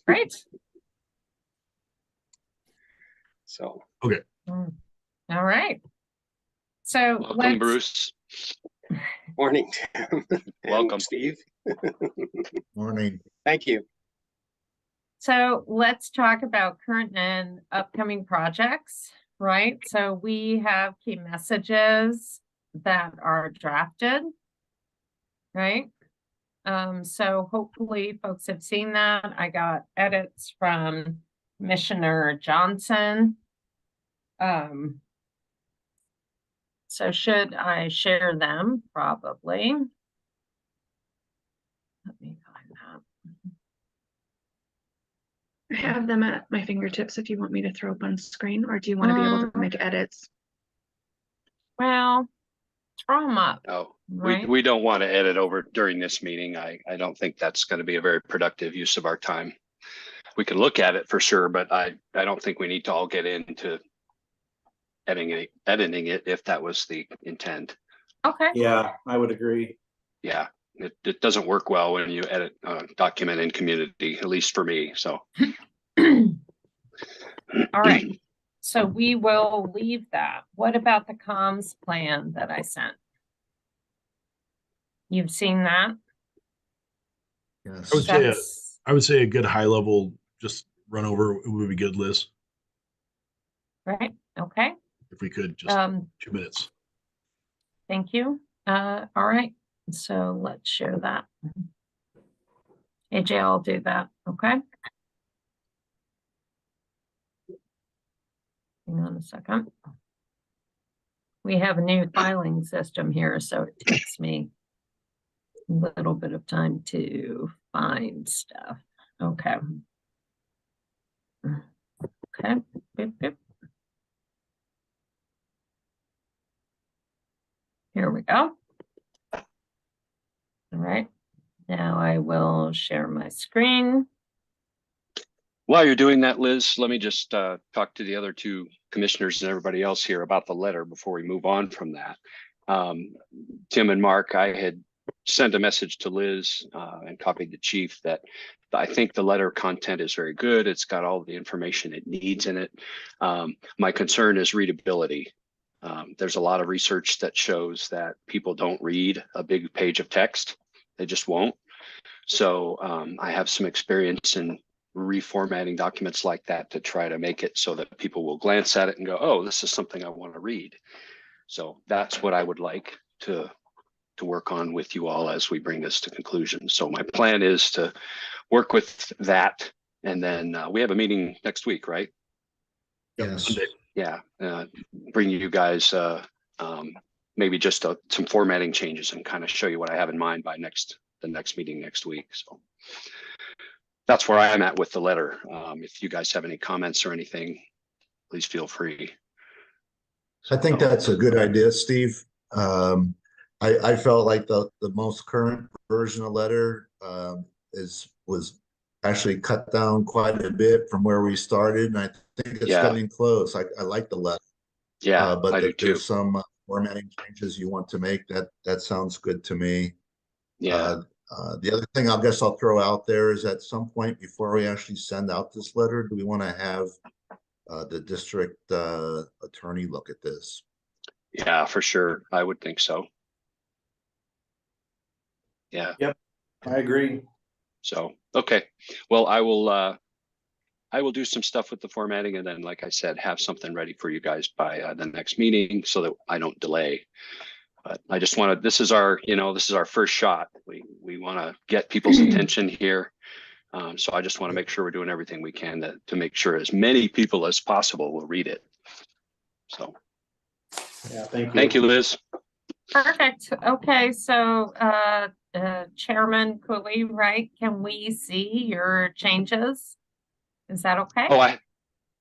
Great. So okay. All right. So Welcome, Bruce. morning, Tim. Welcome, Steve. Morning. Thank you. So let's talk about current and upcoming projects, right? So we have key messages that are drafted, right? So hopefully folks have seen that. I got edits from Commissioner Johnson. So should I share them? Probably. Let me find that. I have them at my fingertips if you want me to throw up on screen, or do you want to be able to make edits? Well, throw them up. Oh, right? we don't want to edit over during this meeting. I don't think that's going to be a very productive use of our time. We can look at it for sure, but I don't think we need to all get into editing it if that was the intent. Okay. Yeah, I would agree. Yeah, it doesn't work well when you edit a document in Community, at least for me. So. All right. So we will leave that. What about the comms plan that I sent? You've seen that? Yes. I would say a good high level, just run over it would be good, Liz. Right. Okay. If we could, just 2 minutes. Thank you. All right. So let's share that. AJ, I'll do that. Okay. Hang on a second. We have a new filing system here, so it takes me a little bit of time to find stuff. Okay. Okay. Boop, boop. Here we go. All right. Now I will share my screen. While you're doing that, Liz, let me just talk to the other two commissioners and everybody else here about the letter before we move on from that. Tim and Mark, I had sent a message to Liz and copied the chief that I think the letter content is very good. It's got all the information it needs in it. My concern is readability. There's a lot of research that shows that people don't read a big page of text. They just won't. So I have some experience in reformatting documents like that to try to make it so that people will glance at it and go, oh, this is something I want to read. So that's what I would like to work on with you all as we bring this to conclusion. So my plan is to work with that. And then we have a meeting next week, right? Yes. Yeah. Bring you guys maybe just some formatting changes and kind of show you what I have in mind by the next meeting next week. So that's where I am at with the letter. If you guys have any comments or anything, please feel free. I think that's a good idea, Steve. I felt like the most current version of letter was actually cut down quite a bit from where we started, and I think it's getting close. I like the letter. Yeah, but if there's some formatting changes you want to make, that sounds good to me. Yeah. The other thing I guess I'll throw out there is at some point before we actually send out this letter, do we want to have the district attorney look at this? Yeah, for sure. I would think so. Yeah. Yep, I agree. So, okay. Well, I will do some stuff with the formatting, and then, like I said, have something ready for you guys by the next meeting so that I don't delay. But I just wanted, this is our first shot. We want to get people's attention here. So I just want to make sure we're doing everything we can to make sure as many people as possible will read it. So. Yeah, thank you. Thank you, Liz. Perfect. Okay, so Chairman Cooley, right? Can we see your changes? Is that okay? Oh, I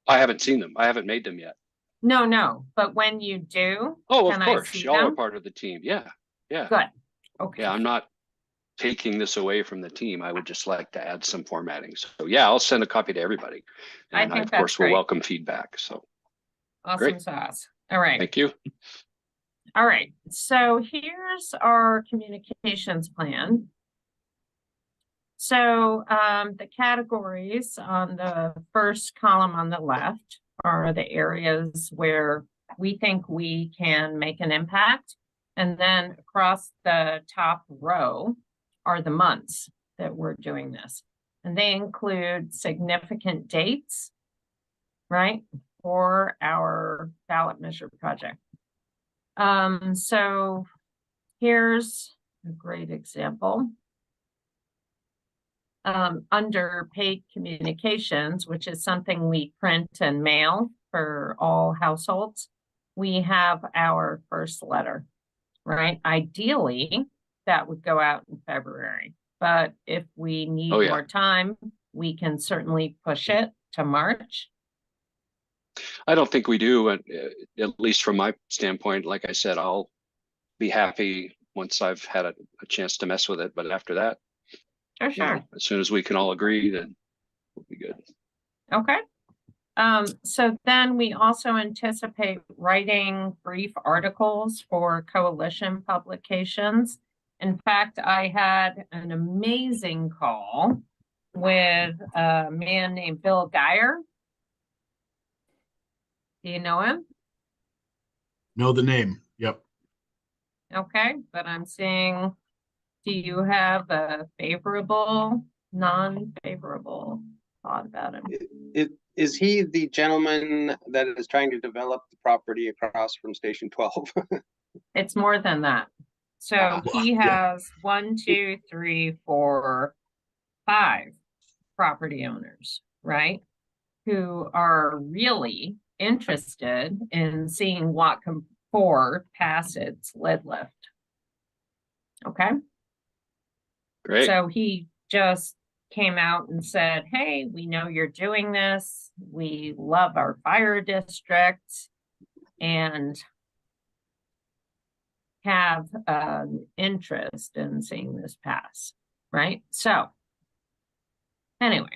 haven't seen them. I haven't made them yet. No, but when you do, oh, of course, y'all are part of the team. Yeah. Good. Okay. Yeah, I'm not taking this away from the team. I would just like to add some formatting. So yeah, I'll send a copy to everybody. And I of course will welcome feedback. So awesome great. Sauce. All right. Thank you. All right. So here's our communications plan. So the categories on the first column on the left are the areas where we think we can make an impact. And then across the top row are the months that we're doing this. And they include significant dates, right, for our ballot measure project. So here's a great example. Under paid communications, which is something we print and mail for all households, we have our first letter, right? Ideally, that would go out in February, but if we need more time, we can certainly push it to March. I don't think we do, at least from my standpoint. Like I said, I'll be happy once I've had a chance to mess with it, but after that, Sure. As soon as we can all agree, then we'll be good. Okay. So then we also anticipate writing brief articles for coalition publications. In fact, I had an amazing call with a man named Bill Geyer. Do you know him? Know the name. Yep. Okay, but I'm saying, do you have a favorable, non-favorable thought about him? Is he the gentleman that is trying to develop the property across from Station 12? It's more than that. So he has 1, 2, 3, 4, 5 property owners, right? Who are really interested in seeing Whatcom 4 pass its lid lift. Okay. Great. So he just came out and said, hey, we know you're doing this. We love our fire district and have an interest in seeing this pass, right? So anyway,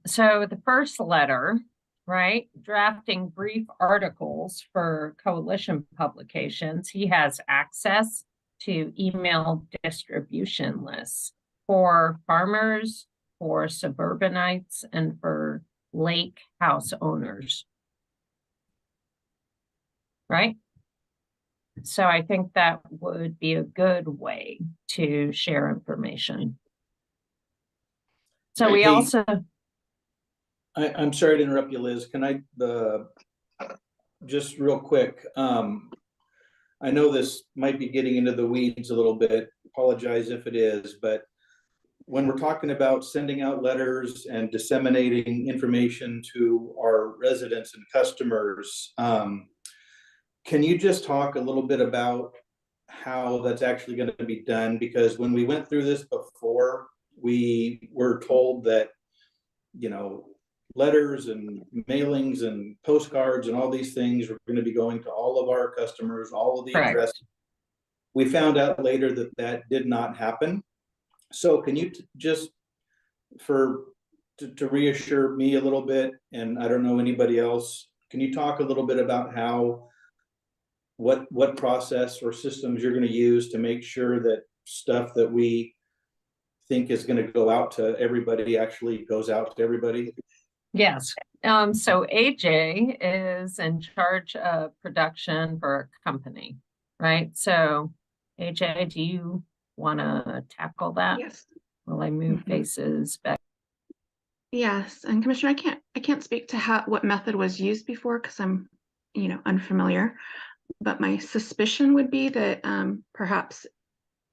so the first letter, right, drafting brief articles for coalition publications, he has access to email distribution lists for farmers, for suburbanites, and for lake house owners. Right? So I think that would be a good way to share information. So we also... I'm sorry to interrupt you, Liz. Can I, just real quick, I know this might be getting into the weeds a little bit. Apologize if it is, but when we're talking about sending out letters and disseminating information to our residents and customers, can you just talk a little bit about how that's actually going to be done? Because when we went through this before, we were told that, you know, letters and mailings and postcards and all these things were going to be going to all of our customers, all of the addresses. We found out later that that did not happen. So can you just, to reassure me a little bit, and I don't know anybody else, can you talk a little bit about how, what process or systems you're going to use to make sure that stuff that we think is going to go out to everybody actually goes out to everybody? Yes. So AJ is in charge of production for a company, right? So AJ, do you want to tackle that? Yes. While I move faces back. Yes, and Commissioner, I can't speak to what method was used before because I'm, unfamiliar. But my suspicion would be that perhaps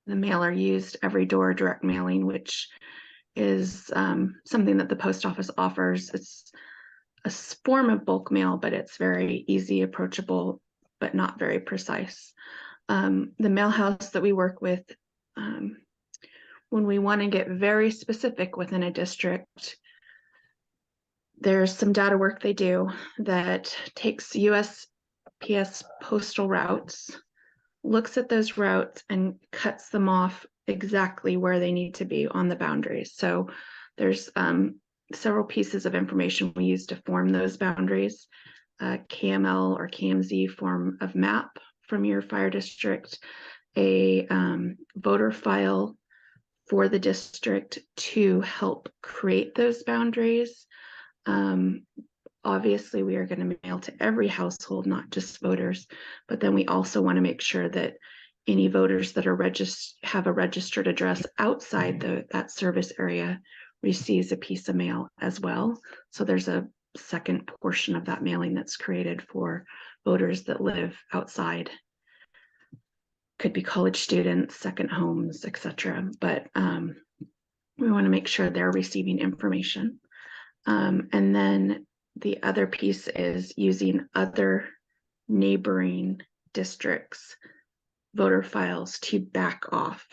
the mailer used every door direct mailing, which is something that the post office offers. It's a form of bulk mail, but it's very easy, approachable, but not very precise. The mail house that we work with, when we want to get very specific within a district, there's some data work they do that takes USPS postal routes, looks at those routes and cuts them off exactly where they need to be on the boundaries. So there's several pieces of information we use to form those boundaries. KML or KMZ form of map from your fire district, a voter file for the district to help create those boundaries. Obviously, we are going to mail to every household, not just voters, but then we also want to make sure that any voters that are have a registered address outside that service area receives a piece of mail as well. So there's a second portion of that mailing that's created for voters that live outside. Could be college students, second homes, etc. But we want to make sure they're receiving information. And then the other piece is using other neighboring districts' voter files to back off.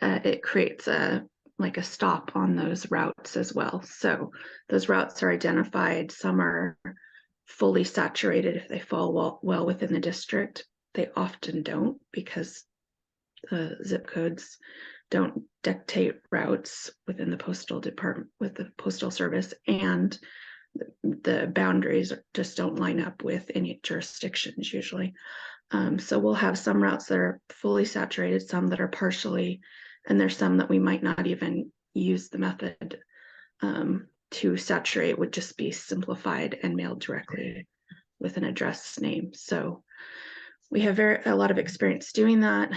It creates a stop on those routes as well. So those routes are identified. Some are fully saturated if they fall well within the district. They often don't, because the zip codes don't dictate routes within the postal department with the postal service, and the boundaries just don't line up with any jurisdictions usually. So we'll have some routes that are fully saturated, some that are partially, and there's some that we might not even use the method to saturate, would just be simplified and mailed directly with an address name. So we have a lot of experience doing that.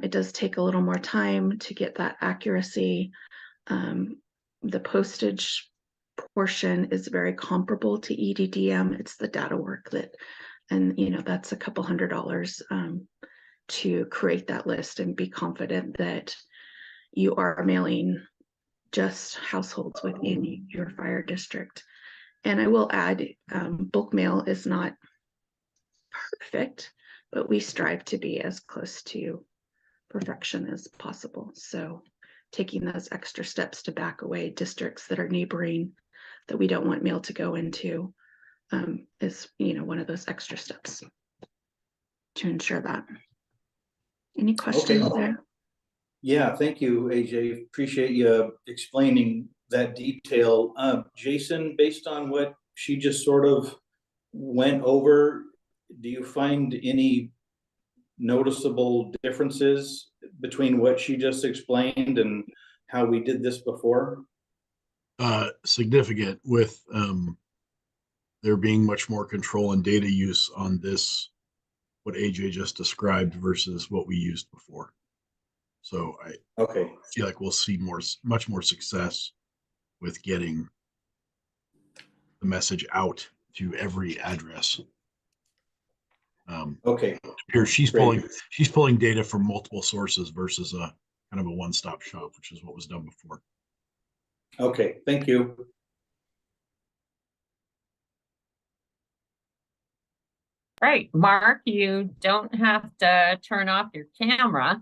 It does take a little more time to get that accuracy. The postage portion is very comparable to EDDM. It's the data work and that's a couple $100 to create that list and be confident that you are mailing just households within your fire district. And I will add, bulk mail is not perfect, but we strive to be as close to perfection as possible. So taking those extra steps to back away districts that are neighboring that we don't want mail to go into is one of those extra steps to ensure that. Any questions there? Yeah, thank you, AJ. Appreciate you explaining that detail. Jason, based on what she just sort of went over, do you find any noticeable differences between what she just explained and how we did this before? Significant, with there being much more control and data use on this, what AJ just described versus what we used before. So I feel like we'll see much more success with getting the message out to every address. Here she's pulling data from multiple sources versus a kind of a one-stop shop, which is what was done before. Okay, thank you. Right, Mark, you don't have to turn off your camera.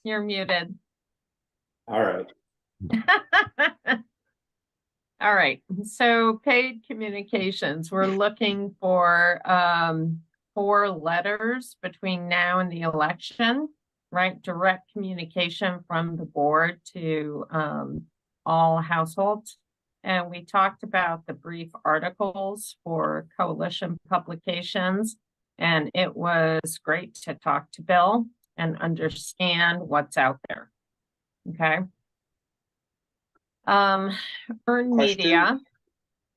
You're muted. All right. All right, so paid communications, we're looking for 4 letters between now and the election, right? Direct communication from the board to all households. And we talked about the brief articles for coalition publications, and it was great to talk to Bill and understand what's out there. Okay. Earned media.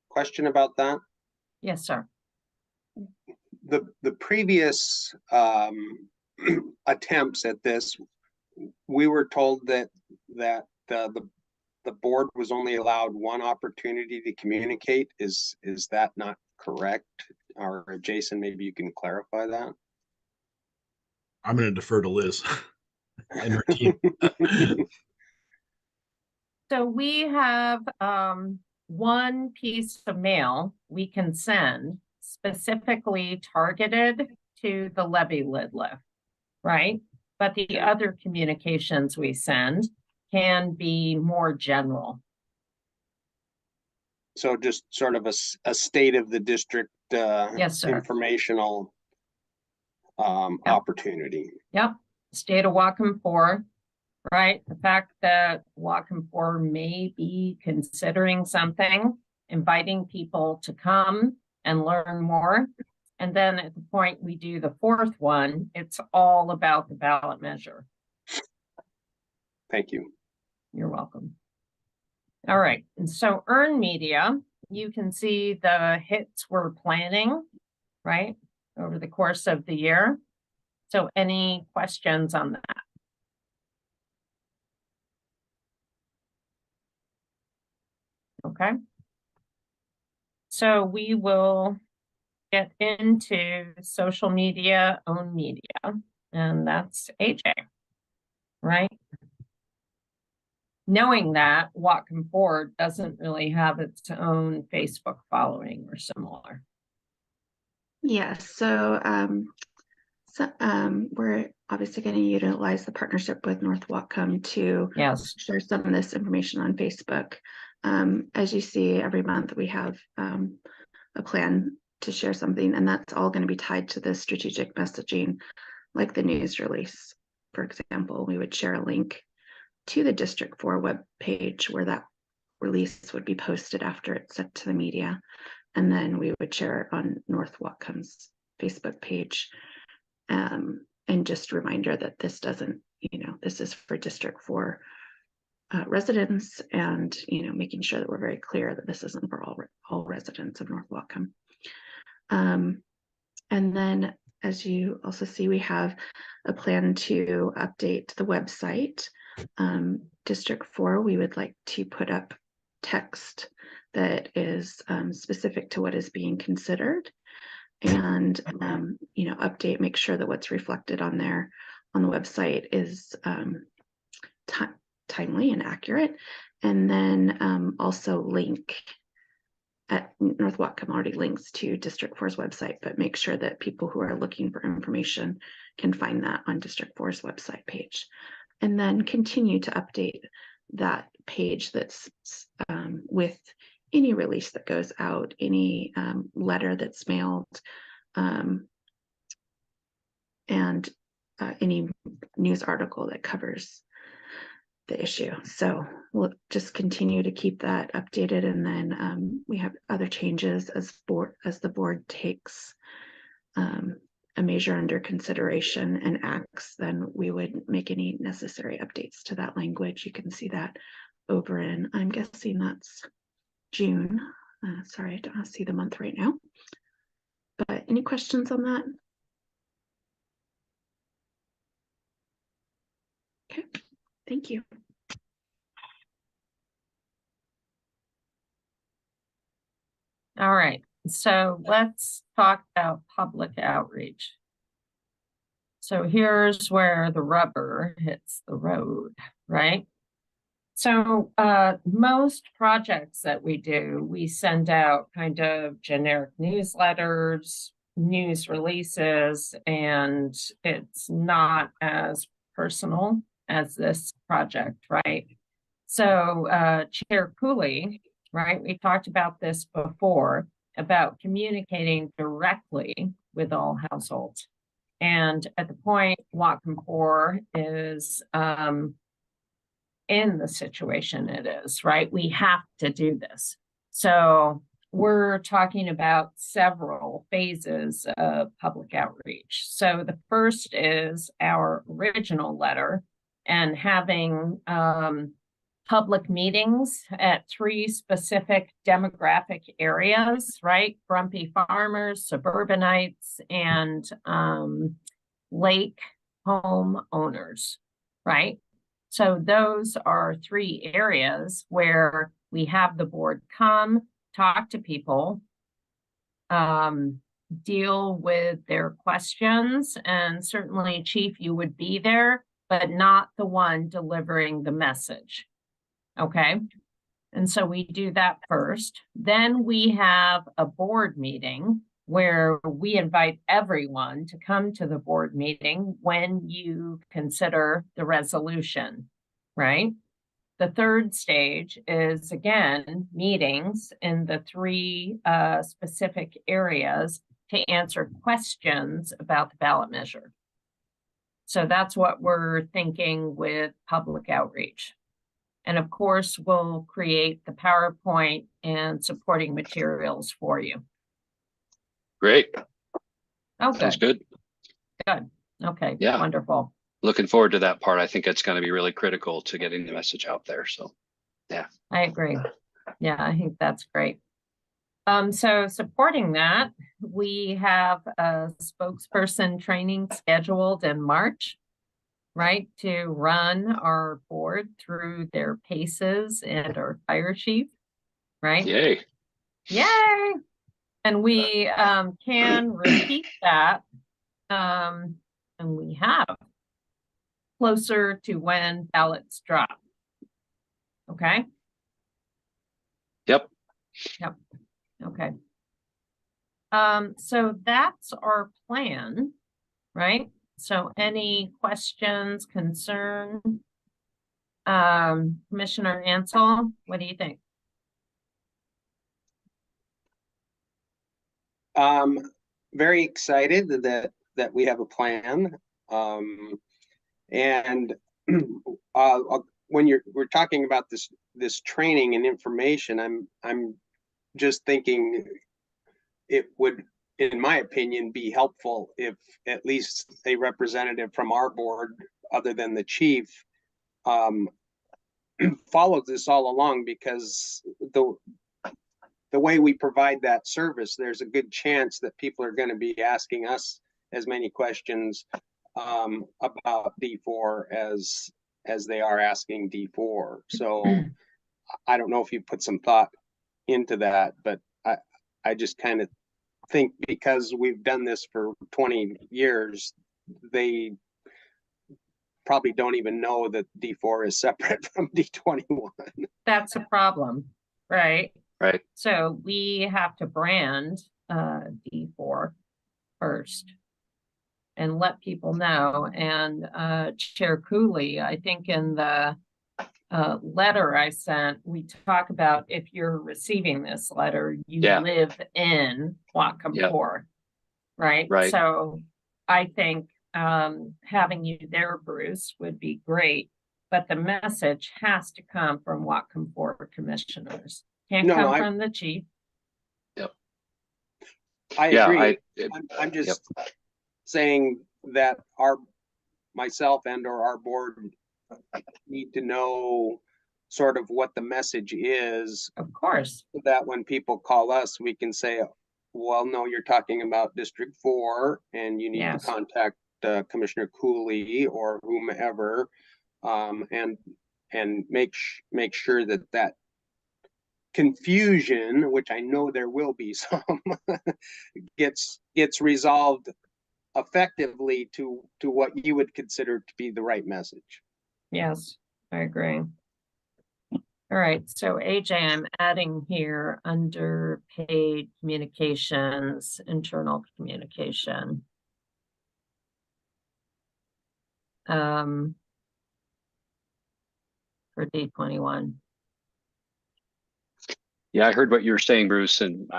Question about that. Yes, sir. The previous attempts at this, we were told that the board was only allowed one opportunity to communicate. Is that not correct? Or Jason, maybe you can clarify that. I'm going to defer to Liz and her team. So we have one piece of mail we can send specifically targeted to the levy lid lift, right? But the other communications we send can be more general. So just sort of a state of the district Yes, sir. Informational opportunity. Yep. State of Whatcom 4, right? The fact that Whatcom 4 may be considering something, inviting people to come and learn more And then at the point we do the fourth one, it's all about the ballot measure. Thank you. You're welcome. All right, and so earned media, you can see the hits we're planning, right, over the course of the year. So any questions on that? Okay. So we will get into social media, own media, and that's AJ, right? Knowing that Whatcom Ford doesn't really have its own Facebook following or similar. Yes, we're obviously going to utilize the partnership with North Whatcom to Yes. share some of this information on Facebook. As you see, every month we have a plan to share something, and that's all going to be tied to the strategic messaging, like the news release. For example, we would share a link to the District 4 web page where that release would be posted after it's sent to the media. And then we would share it on North Whatcom's Facebook page. And just a reminder that this doesn't, this is for District 4 residents, and, making sure that we're very clear that this isn't for all residents of North Whatcom. And then, as you also see, we have a plan to update the website. District 4, we would like to put up text that is specific to what is being considered, and update, make sure that what's reflected on there on the website is timely and accurate. And then also link at North Whatcom already links to District 4's website, but make sure that people who are looking for information can find that on District 4's website page. And then continue to update that page that's with any release that goes out, any letter that's mailed, and any news article that covers the issue. So we'll just continue to keep that updated, and then we have other changes as the board takes a measure under consideration and acts, then we would make any necessary updates to that language. You can see that over in, I'm guessing that's June. Sorry, I don't see the month right now. But any questions on that? Okay, thank you. All right, so let's talk about public outreach. So here's where the rubber hits the road, right? So most projects that we do, we send out kind of generic newsletters, news releases, and it's not as personal as this project, right? So Chair Cooley, right, we talked about this before, about communicating directly with all households. And at the point Whatcom 4 is in the situation it is, right? We have to do this. So we're talking about several phases of public outreach. So the first is our original letter and having public meetings at 3 specific demographic areas, right? Grumpy farmers, suburbanites, and lake home owners, right? So those are 3 areas where we have the board come, talk to people, deal with their questions, and certainly, Chief, you would be there, but not the one delivering the message. Okay, and so we do that first. Then we have a board meeting where we invite everyone to come to the board meeting when you consider the resolution, right? The third stage is, again, meetings in the 3 specific areas to answer questions about the ballot measure. So that's what we're thinking with public outreach. And of course, we'll create the PowerPoint and supporting materials for you. Great. Oh, Sounds good, good. good. Okay, Yeah. wonderful. Looking forward to that part. I think it's going to be really critical to getting the message out there. So, yeah. I agree. Yeah, I think that's great. So supporting that, we have a spokesperson training scheduled in March, right, to run our board through their paces and our fire chief, right? Yay. Yay! And we can repeat that, and we have closer to when ballots drop. Okay? Yep. Yep. Okay. So that's our plan, right? So any questions, concern? Commissioner Ansel, what do you think? Very excited that we have a plan. And when we're talking about this training and information, I'm just thinking it would, in my opinion, be helpful if at least a representative from our board, other than the chief, follows this all along, because the way we provide that service, there's a good chance that people are going to be asking us as many questions about D4 as they are asking D4. So I don't know if you put some thought into that, but I just kind of think because we've done this for 20 years, they probably don't even know that D4 is separate from D21. That's a problem, right? Right. So we have to brand D4 first and let people know. And Chair Cooley, I think in the letter I sent, we talk about if you're receiving this letter, you live in Whatcom 4, right? Right. So I think having you there, Bruce, would be great, but the message has to come from Whatcom 4 commissioners. Can't come from the chief. Yep. I agree. I'm just saying that myself and or our board need to know sort of what the message is. Of course. So that when people call us, we can say, well, no, you're talking about District 4 and you need to contact Commissioner Cooley or whomever, and make sure that confusion, which I know there will be some, gets resolved effectively to what you would consider to be the right message. Yes, I agree. All right, so AJ, I'm adding here under paid communications, internal communication. For D21. Yeah, I heard what you were saying, Bruce, and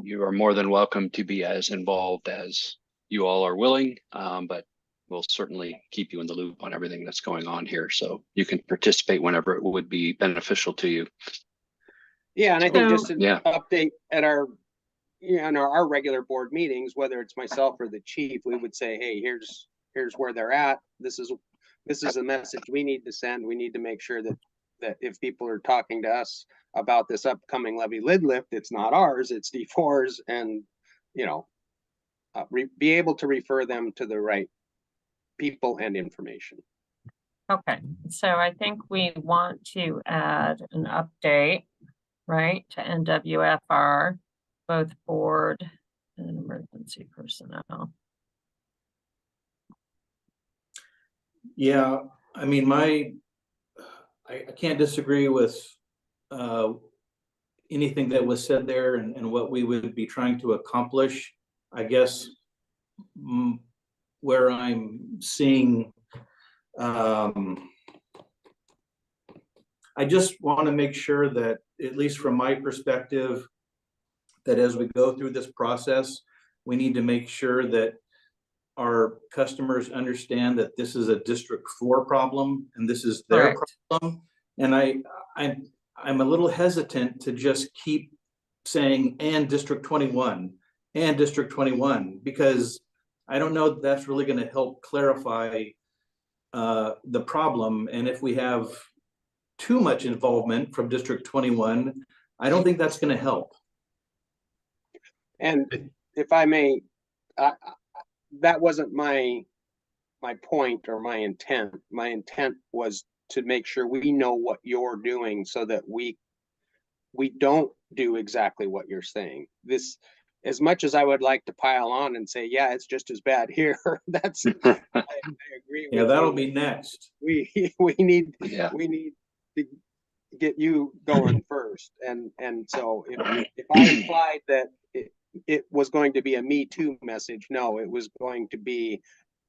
you are more than welcome to be as involved as you all are willing, but we'll certainly keep you in the loop on everything that's going on here, so you can participate whenever it would be beneficial to you. Yeah, and I think just an update at our regular board meetings, whether it's myself or the chief, we would say, hey, here's where they're at. This is a message we need to send. We need to make sure that if people are talking to us about this upcoming levy lid lift, it's not ours, it's D4's, and be able to refer them to the right people and information. Okay, so I think we want to add an update, right, to NWFR, both board and emergency personnel. Yeah, I mean, I can't disagree with anything that was said there and what we would be trying to accomplish. I guess where I'm seeing, I just want to make sure that, at least from my perspective, that as we go through this process, we need to make sure that our customers understand that this is a District 4 problem and this is their problem. And I'm a little hesitant to just keep saying and District 21 and District 21, because I don't know that that's really going to help clarify the problem. And if we have too much involvement from District 21, I don't think that's going to help. And if I may, that wasn't my point or my intent. My intent was to make sure we know what you're doing so that we don't do exactly what you're saying. This, as much as I would like to pile on and say, yeah, it's just as bad here. That's I agree with Yeah, that'll you. be next. We need Yeah. we need to get you going first. And so if I implied that it was going to be a Me Too message, no, it was going to be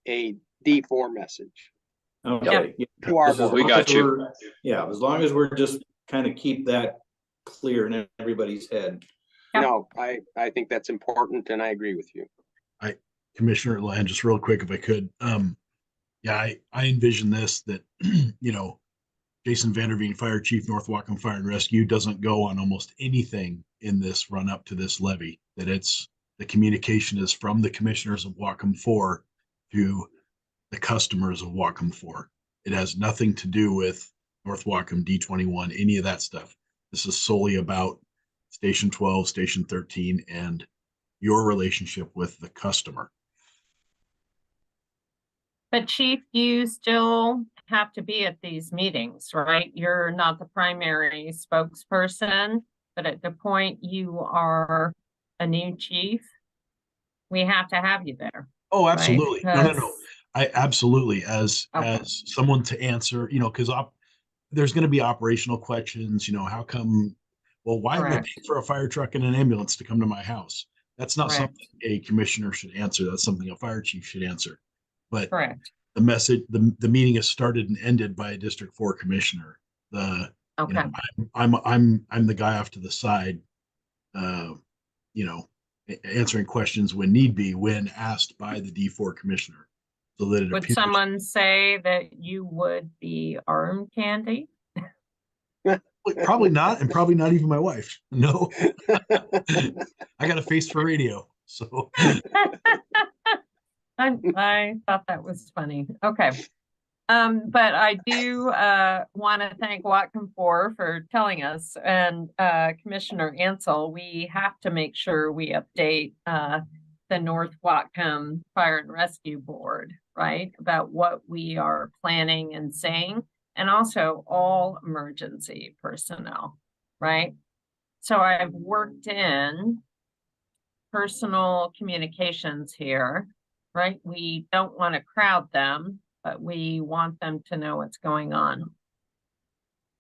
a D4 message. Okay. Yeah. To our As board. We long got as you. we're- Yeah, as long as we're just kind of keep that clear in everybody's head. Yep. No, I think that's important, and I agree with you. Commissioner Land, just real quick, if I could. Yeah, I envision this, that, you know, Jason Vanderveen, Fire Chief, North Whatcom Fire and Rescue, doesn't go on almost anything in this run up to this levy, that it's, the communication is from the commissioners of Whatcom 4 to the customers of Whatcom 4. It has nothing to do with North Whatcom, D21, any of that stuff. This is solely about Station 12, Station 13, and your relationship with the customer. But Chief, you still have to be at these meetings, right? You're not the primary spokesperson, but at the point you are a new chief, we have to have you there. Oh, right? absolutely. No. Because- I absolutely, as someone to answer, you know, because there's going to be operational questions, you know, how come, well, why am I Correct. paying for a fire truck and an ambulance to come to my house? That's not Correct. something a commissioner should answer. That's something a fire chief should answer. But Correct. the message, the meeting is started and ended by a District 4 commissioner. You Okay. know, I'm the guy off to the side, you know, answering questions when need be, when asked by the D4 commissioner. So that it Would appears, someone say that you would be arm candy? probably not, and probably not even my wife. No, I got a face for radio, so I thought that was funny. Okay. But I do want to thank Whatcom 4 for telling us, and Commissioner Ansel, we have to make sure we update the North Whatcom Fire and Rescue Board, right? About what we are planning and saying, and also all emergency personnel, right? So I've worked in personal communications here, right? We don't want to crowd them, but we want them to know what's going on.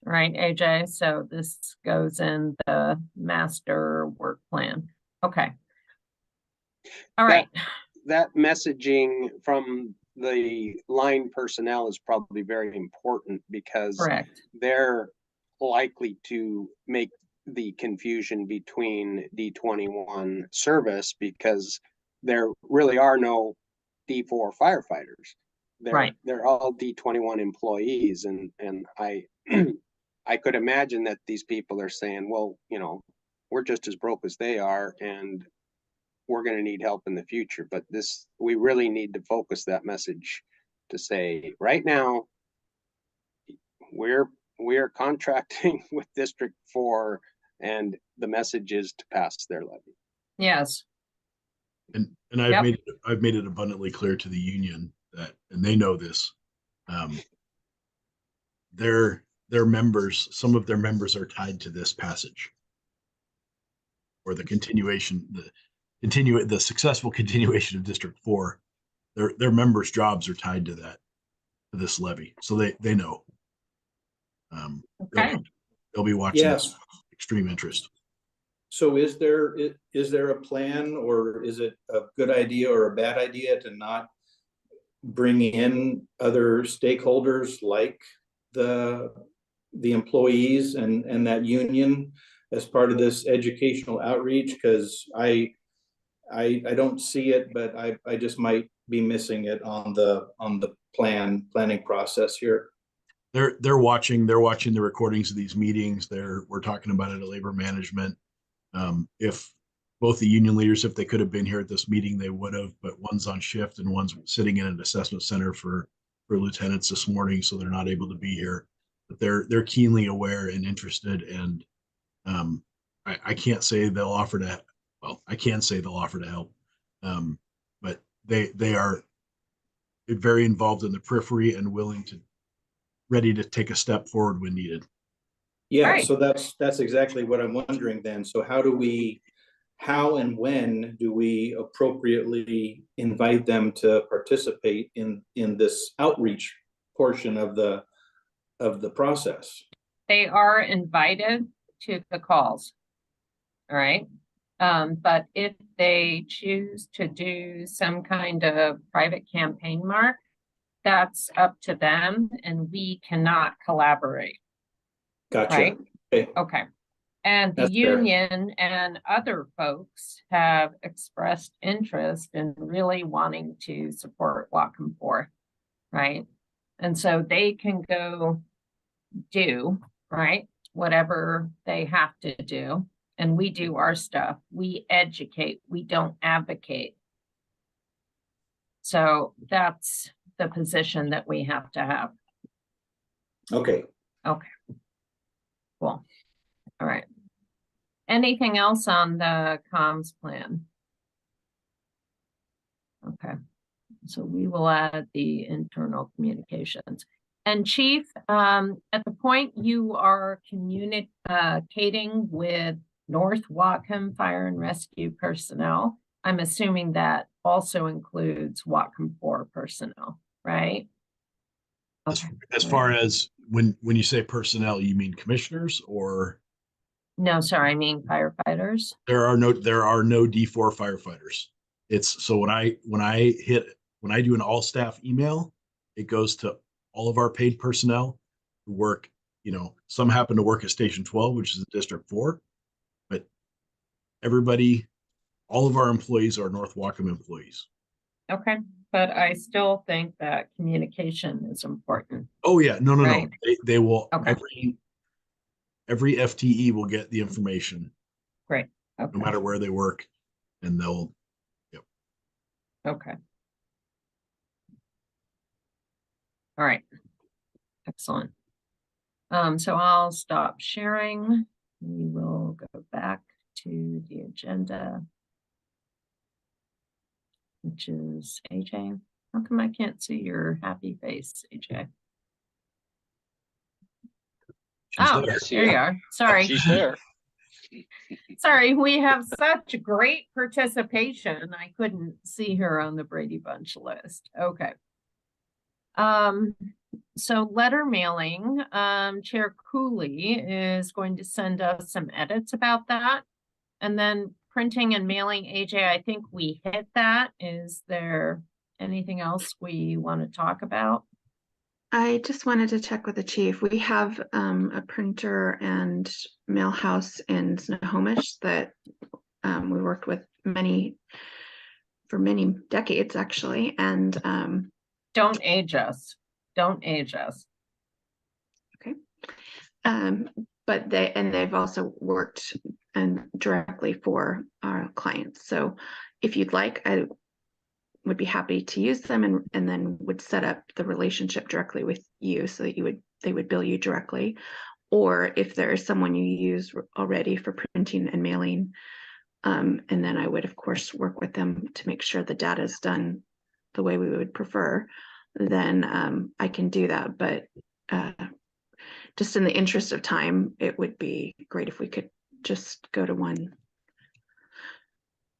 Right, AJ? So this goes in the master work plan. Okay. All right. That messaging from the line personnel is probably very important, because Correct. they're likely to make the confusion between D21 service, because there really are no D4 firefighters. They're all D21 employees, and I I could imagine that these people are saying, well, you know, we're just as broke as they are, and we're going to need help in the future. But we really need to focus that message to say, right now, we're contracting with District 4, and the message is to pass their levy. Yes. and I've made it abundantly clear to the union that, and they know this, their members, some of their members are tied to this passage, or the continuation, the successful continuation of District 4. Their members' jobs are tied to that, to this levy, so they know. Okay. They'll be watching Yes. this with extreme interest. So is there a plan, or is it a good idea or a bad idea to not bring in other stakeholders like the employees and that union as part of this educational outreach? Because I don't see it, but I just might be missing it on the planning process here. They're watching the recordings of these meetings. We're talking about it at labor management. If both the union leaders, if they could have been here at this meeting, they would have, but one's on shift and one's sitting in an assessment center for lieutenants this morning, so they're not able to be here. But they're keenly aware and interested, and I can't say they'll offer to, well, I can say they'll offer to help. But they are very involved in the periphery and ready to take a step forward when needed. Yeah, Right. so that's exactly what I'm wondering then. So how and when do we appropriately invite them to participate in this outreach portion of the process? They are invited to the calls. All right. But if they choose to do some kind of private campaign mark, that's up to them, and we cannot collaborate. Gotcha. Right. Okay. Okay. And the That's fair. union and other folks have expressed interest in really wanting to support Whatcom 4, right? And so they can go do, right, whatever they have to do. And we do our stuff. We educate, we don't advocate. So that's the position that we have to have. Okay. Okay. Cool. All right. Anything else on the comms plan? Okay. So we will add the internal communications. And Chief, at the point you are communicating with North Whatcom Fire and Rescue personnel, I'm assuming that also includes Whatcom 4 personnel, right? Okay. As far as when you say personnel, you mean commissioners or? No, sorry, I mean firefighters. There are no D4 firefighters. It's so when I do an all staff email, it goes to all of our paid personnel who work, some happen to work at Station 12, which is District 4, but everybody, all of our employees are North Whatcom employees. Okay, but I still think that communication is important. Oh yeah, no. Right. They will, Okay. every FTE will get the information. Great. Okay. No matter where they work, and they'll, yep. Okay. All right. Excellent. So I'll stop sharing. We will go back to the agenda, which is AJ. How come I can't see your happy face, AJ? Oh, there you are. Sorry. She's there. Sorry, we have such great participation. I couldn't see her on the Brady Bunch list. Okay. So letter mailing, Chair Cooley is going to send us some edits about that. And then printing and mailing, AJ, I think we hit that. Is there anything else we want to talk about? I just wanted to check with the chief. We have a printer and mail house in Snohomish that we worked with for many decades actually. And don't age us. Don't age us. Okay. But they've also worked directly for our clients. So if you'd like, I would be happy to use them and then would set up the relationship directly with you so that they would bill you directly. Or if there is someone you use already for printing and mailing, and then I would of course work with them to make sure the data is done the way we would prefer, then I can do that. But just in the interest of time, it would be great if we could just go to one.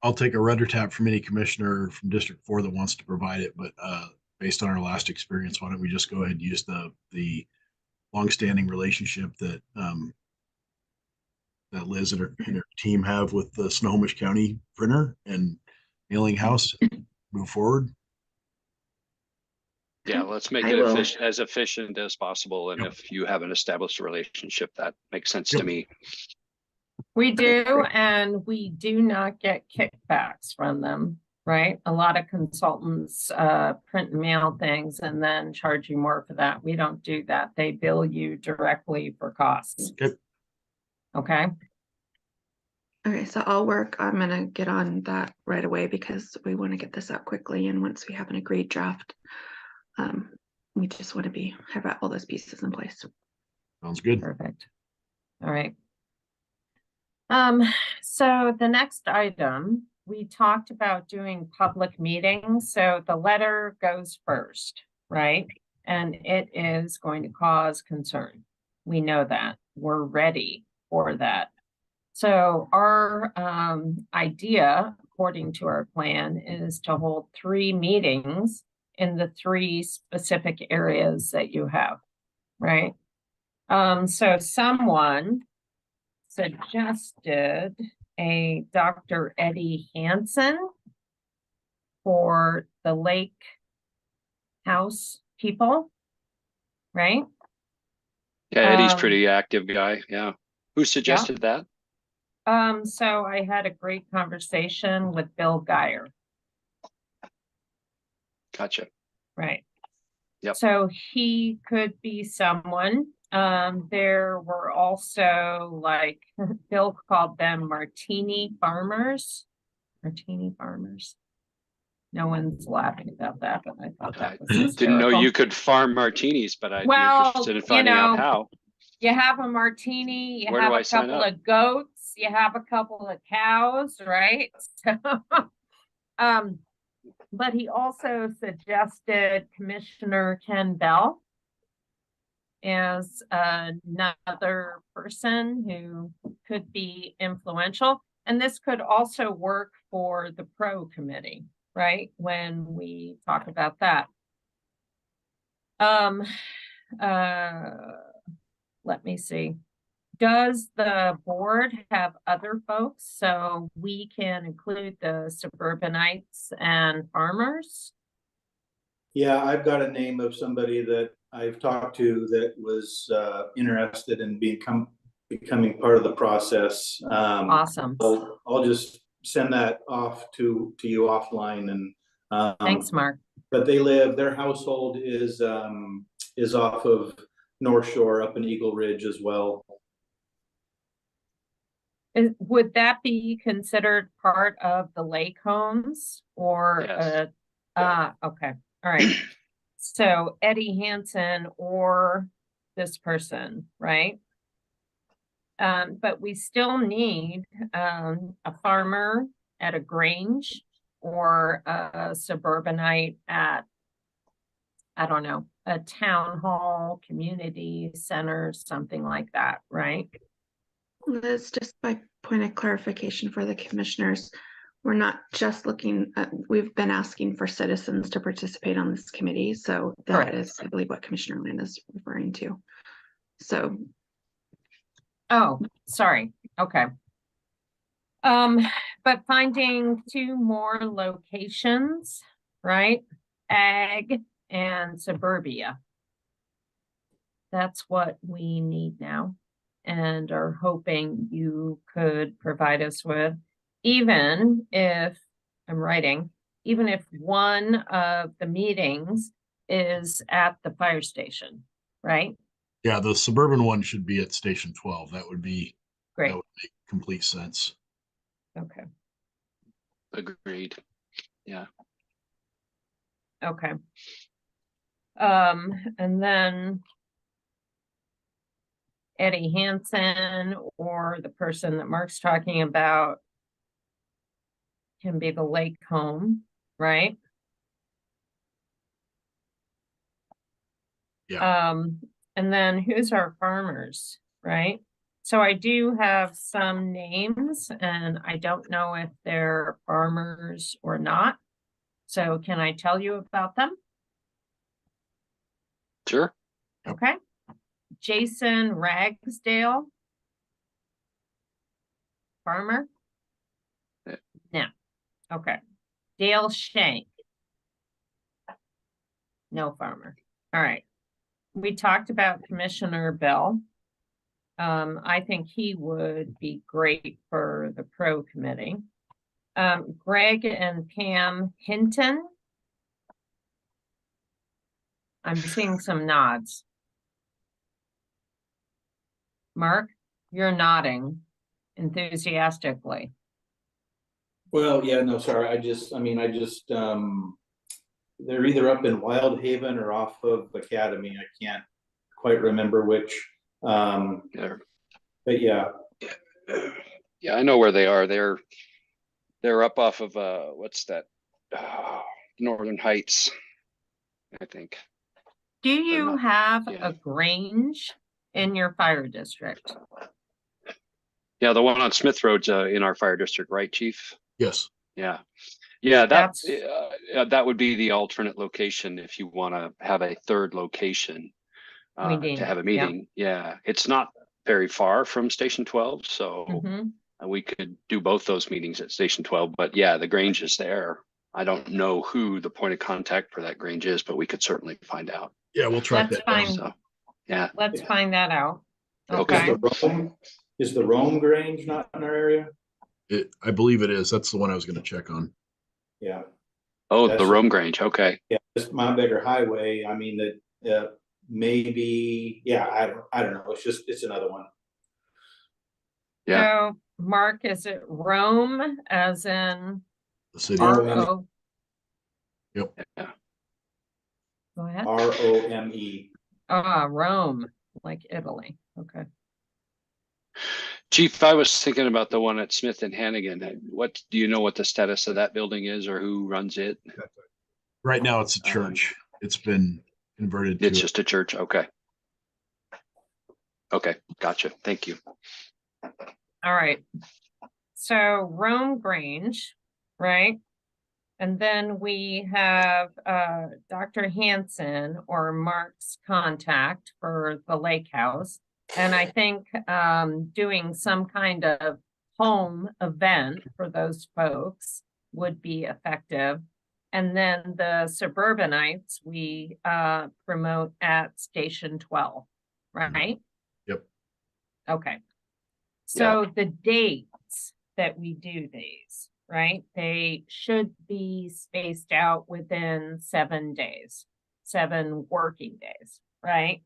I'll take a rudder tap from any commissioner from District 4 that wants to provide it, but based on our last experience, why don't we just go ahead and use the longstanding relationship that that Liz and her team have with the Snohomish County printer and mailing house, move forward. Yeah, let's make it as efficient as possible. And if you have an established relationship, that makes sense to me. We do, and we do not get kickbacks from them, right? A lot of consultants print and mail things and then charge you more for that. We don't do that. They bill you directly for costs. Yep. Okay. Okay, so I'm gonna get on that right away because we want to get this out quickly, and once we have an agreed draft, we just want to have all those pieces in place. Sounds good. Perfect. All right. So the next item, we talked about doing public meetings. So the letter goes first, right? And it is going to cause concern. We know that. We're ready for that. So our idea, according to our plan, is to hold 3 meetings in the 3 specific areas that you have, right? So someone suggested a Dr. Eddie Hansen for the lake house people, right? Yeah, Eddie's pretty active guy. Yeah. Who suggested that? So I had a great conversation with Bill Geyer. Gotcha. Right. Yep. So he could be someone. There were also, like, Bill called them martini farmers. Martini farmers. No one's laughing about that, but I thought that was hysterical. Didn't know you could farm martinis, but I'd be interested in finding out how. You have a martini, you Where do have I a sign couple up? of goats, you have a couple of cows, right? So, but he also suggested Commissioner Ken Bell as another person who could be influential. And this could also work for the pro committee, right? When we talk about that. Let me see. Does the board have other folks so we can include the suburbanites and farmers? Yeah, I've got a name of somebody that I've talked to that was interested in becoming part of the process. Awesome. I'll just send that off to you offline, and thanks, Mark. But their household is off of North Shore up in Eagle Ridge as well. Would that be considered part of the lake homes or Yes. Okay. All right. So Eddie Hansen or this person, right? But we still need a farmer at a grange or a suburbanite at, I don't know, a town hall, community center, something like that, right? Liz, just by point of clarification for the commissioners, we're not just looking at, we've been asking for citizens to participate on this committee. So that is, I believe, what Commissioner Lynn is referring to. So. Oh, sorry. Okay. But finding 2 more locations, right? Ag and suburbia. That's what we need now and are hoping you could provide us with, even if even if one of the meetings is at the fire station, right? Yeah, the suburban one should be at Station 12. That would be Great. That would make complete sense. Okay. Agreed. Yeah. Okay. And then Eddie Hansen or the person that Mark's talking about can be the lake home, right? Yeah. And then who's our farmers, right? So I do have some names and I don't know if they're farmers or not. So can I tell you about them? Sure. Okay. Jason Ragsdale. Farmer? Yeah. No. Okay. Dale Shank. No farmer. All right. We talked about Commissioner Bell. I think he would be great for the pro committee. Greg and Pam Hinton. I'm seeing some nods. Mark, you're nodding. enthusiastically. Well, yeah, no, sorry, they're either up in Wild Haven or off of Academy. I can't quite remember which. There. But yeah. Yeah, I know where they are. They're up off of what's that? Northern Heights, I think. Do you have yeah. a Grange in your fire district? Yeah, the one on Smith Road's in our fire district, right, Chief? Yes. Yeah. Yeah, that would be the alternate location if you want to have a third location to have a meeting. Yeah, it's not very far from Station 12, so we could do both those meetings at Station 12. But yeah, the Grange is there. I don't know who the point of contact for that Grange is, but we could certainly find out. Yeah, we'll track Let's that down. find. So, yeah, let's find that out. Okay. Is the Rome Grange not in our area? I believe it is. That's the one I was going to check on. Yeah. Oh, That's the Rome Grange. Okay. Yeah, it's Mount Baker Highway. I mean that maybe. Yeah, I don't know. It's another one. Yeah. So, Mark, is it Rome as in The city. R-O? Yep. Yeah. Go ahead. Rome. Rome, like Italy. Okay. Chief, I was thinking about the one at Smith and Hannigan. What do you know what the status of that building is or who runs it? Right now it's a church. It's been converted It's to just a church. Okay. Okay. Gotcha. Thank you. All right. So Rome Grange, right? And then we have Dr. Hanson or Mark's contact for the lake house. And I think doing some kind of home event for those folks would be effective. And then the suburbanites we promote at Station 12, right? Yep. Okay. So the dates that we do these, right? They should be spaced out within 7 days, 7 working days, right?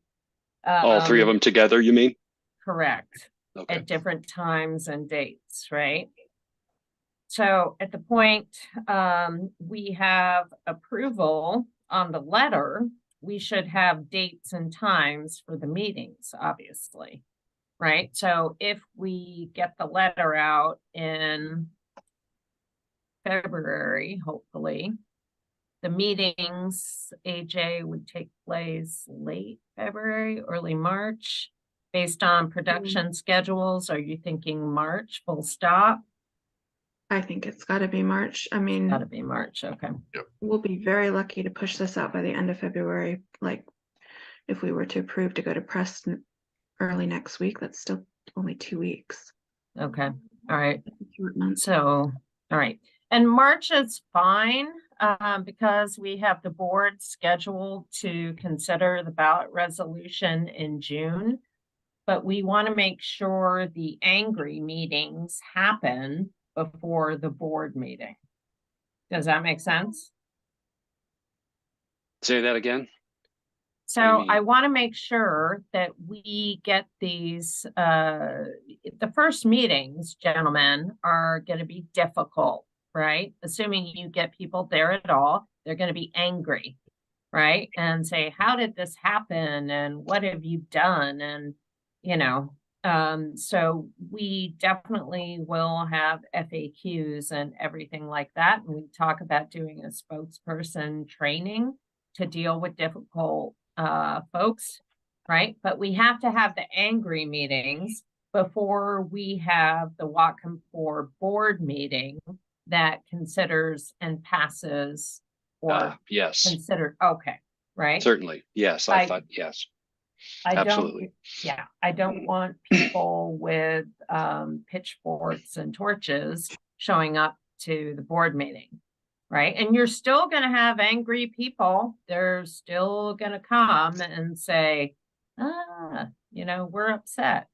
All three of them together, you mean? Correct. Okay. At different times and dates, right? So at the point we have approval on the letter, we should have dates and times for the meetings, obviously, right? So if we get the letter out in February, hopefully, the meetings, AJ, would take place late February, early March, based on production schedules. Are you thinking March, full stop? I think it's got to be March. I mean, Got to be March. Okay. we'll be very lucky to push this out by the end of February. Like, if we were to approve to go to press early next week, that's still only 2 weeks. Okay. All right. Short month. So, all right. And March is fine because we have the board scheduled to consider the ballot resolution in June. But we want to make sure the angry meetings happen before the board meeting. Does that make sense? Say that again. So I want to make sure that we get these, the first meetings, gentlemen, are going to be difficult, right? Assuming you get people there at all, they're going to be angry, right? And say, how did this happen? And what have you done? And, you know, so we definitely will have FAQs and everything like that. And we talk about doing a spokesperson training to deal with difficult folks, right? But we have to have the angry meetings before we have the Whatcom 4 board meeting that considers and passes or yes. considered. Okay, right? Certainly. Yes. I thought, yes. Absolutely. I don't want people with pitchforks and torches showing up to the board meeting, right? And you're still going to have angry people. They're still going to come and say, you know, we're upset.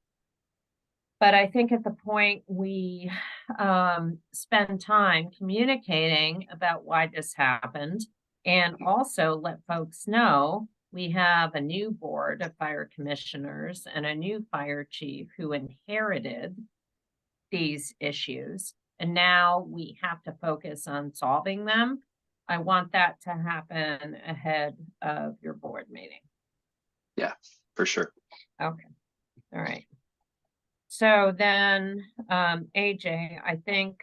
But I think at the point we spend time communicating about why this happened and also let folks know we have a new board of fire commissioners and a new fire chief who inherited these issues, and now we have to focus on solving them. I want that to happen ahead of your board meeting. Yeah, for sure. Okay. All right. So then, AJ, I think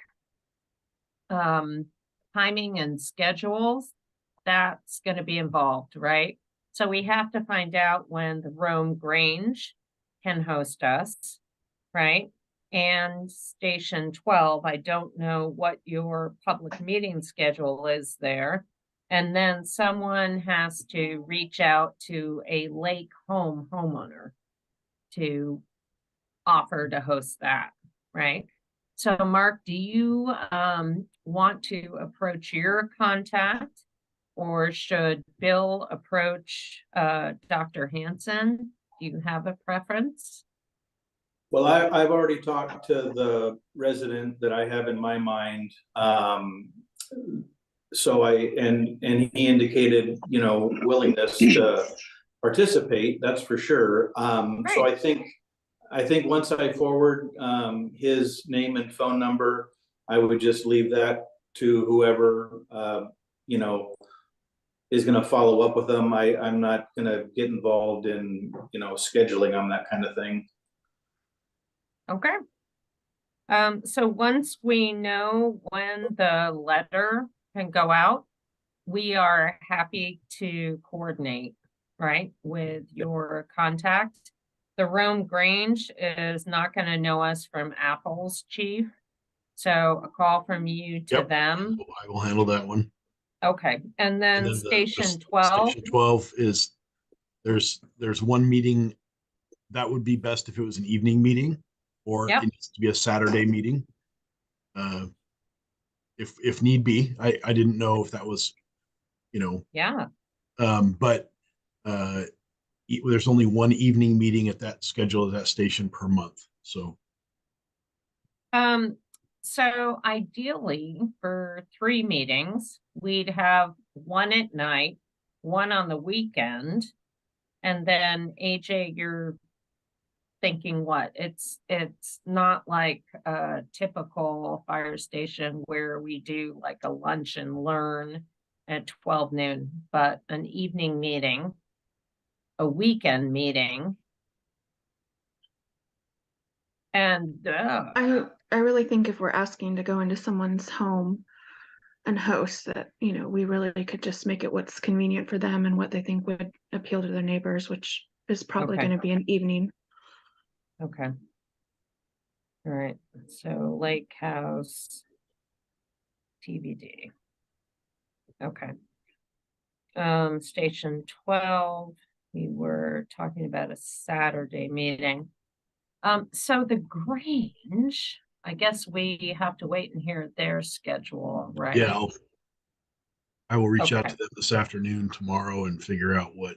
timing and schedules, that's going to be involved, right? So we have to find out when the Rome Grange can host us, right? And Station 12, I don't know what your public meeting schedule is there. And then someone has to reach out to a lake home homeowner to offer to host that, right? So Mark, do you want to approach your contact, or should Bill approach Dr. Hansen? Do you have a preference? Well, I've already talked to the resident that I have in my mind. So and he indicated, you know, willingness to participate, that's for sure. So I think once I forward his name and phone number, I would just leave that to whoever, you know, is going to follow up with them. I'm not going to get involved in, you know, scheduling them, that kind of thing. Okay. So once we know when the letter can go out, we are happy to coordinate, right, with your contact. The Rome Grange is not going to know us from Apple's, Chief. So a call from you to them. I will handle that one. Okay. And then Station 12. Station 12 is there's one meeting that would be best if it was an evening meeting, or it needs to be a Saturday meeting. If need be. I didn't know if that was, you know. Yeah. But there's only one evening meeting at that schedule at that station per month. So so ideally for 3 meetings, we'd have one at night, one on the weekend, and then AJ, you're thinking what? It's not like a typical fire station where we do like a lunch and learn at 12 noon, but an evening meeting, a weekend meeting. And I really think if we're asking to go into someone's home and host, that, you know, we really could just make it what's convenient for them and what they think would appeal to their neighbors, which is probably going to be an evening. Okay. All right. So Lake House TBD. Okay. Station 12, we were talking about a Saturday meeting. So the Grange, I guess we have to wait and hear their schedule, right? yeah, I will reach out to them this afternoon, tomorrow, and figure out what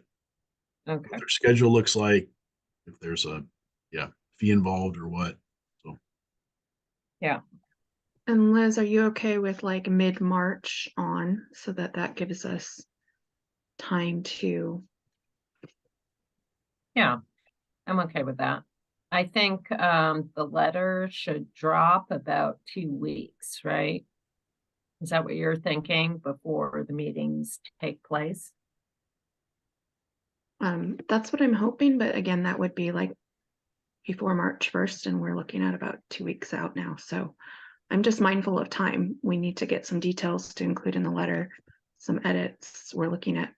their schedule looks like, if there's a fee involved or what. So yeah. And Liz, are you okay with like mid-March on, so that gives us time to? Yeah, I'm okay with that. I think the letter should drop about 2 weeks, right? Is that what you're thinking, before the meetings take place? That's what I'm hoping, but again, that would be like before March 1st, and we're looking at about 2 weeks out now. So I'm just mindful of time. We need to get some details to include in the letter, some edits. We're looking at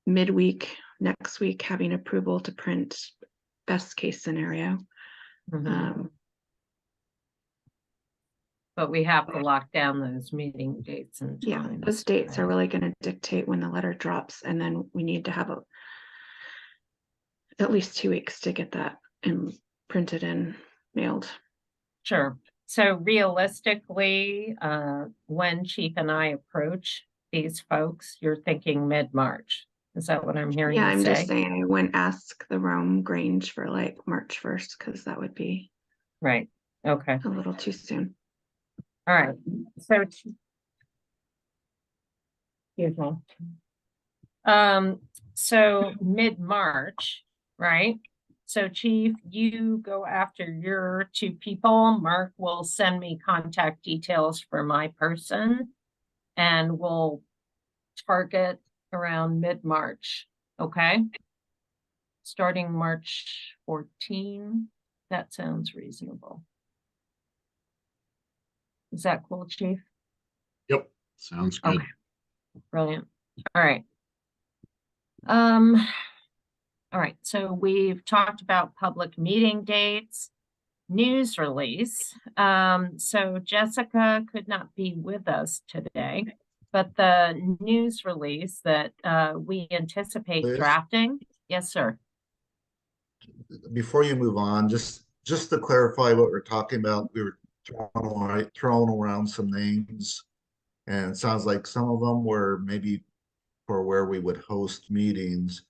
midweek next week, having approval to print, best case scenario. But we have to lock down those meeting dates and times. Yeah, those dates are really going to dictate when the letter drops, and then we need to have at least 2 weeks to get that and printed and mailed. Sure. So realistically, when Chief and I approach these folks, you're thinking mid-March. Is that what I'm hearing you say? Yeah, I'm just saying I wouldn't ask the Rome Grange for like March 1st, because that would be right. Okay. A little too soon. All right. So excuse me. So mid-March, right? So Chief, you go after your 2 people. Mark will send me contact details for my person. And we'll target around mid-March, okay? Starting March 14, that sounds reasonable. Is that cool, Chief? Yep, sounds good. Okay, brilliant. All right. All right, so we've talked about public meeting dates, news release. So Jessica could not be with us today, but the news release that we anticipate Liz? drafting. Yes, sir. Before you move on, just to clarify what we're talking about, we were throwing around some names, and it sounds like some of them were maybe for where we would host meetings,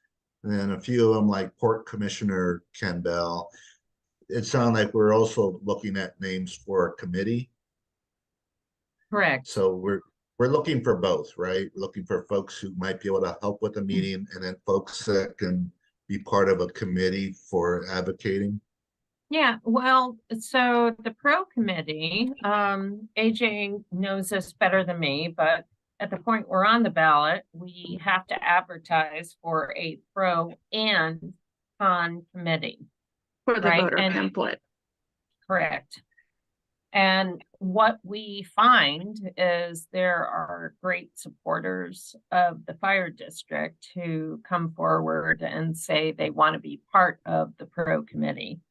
and then a few of them like Port Commissioner Ken Bell. It sounded like we're also looking at names for a committee. Correct. So we're looking for both, right? We're looking for folks who might be able to help with the meeting, and then folks that can be part of a committee for advocating. Yeah, well, so the pro committee, AJ knows this better than me, but at the point we're on the ballot, we have to advertise for a pro and con committee. For the Right, voter and- pamphlet. Correct. And what we find is there are great supporters of the fire district who come forward and say they want to be part of the pro committee.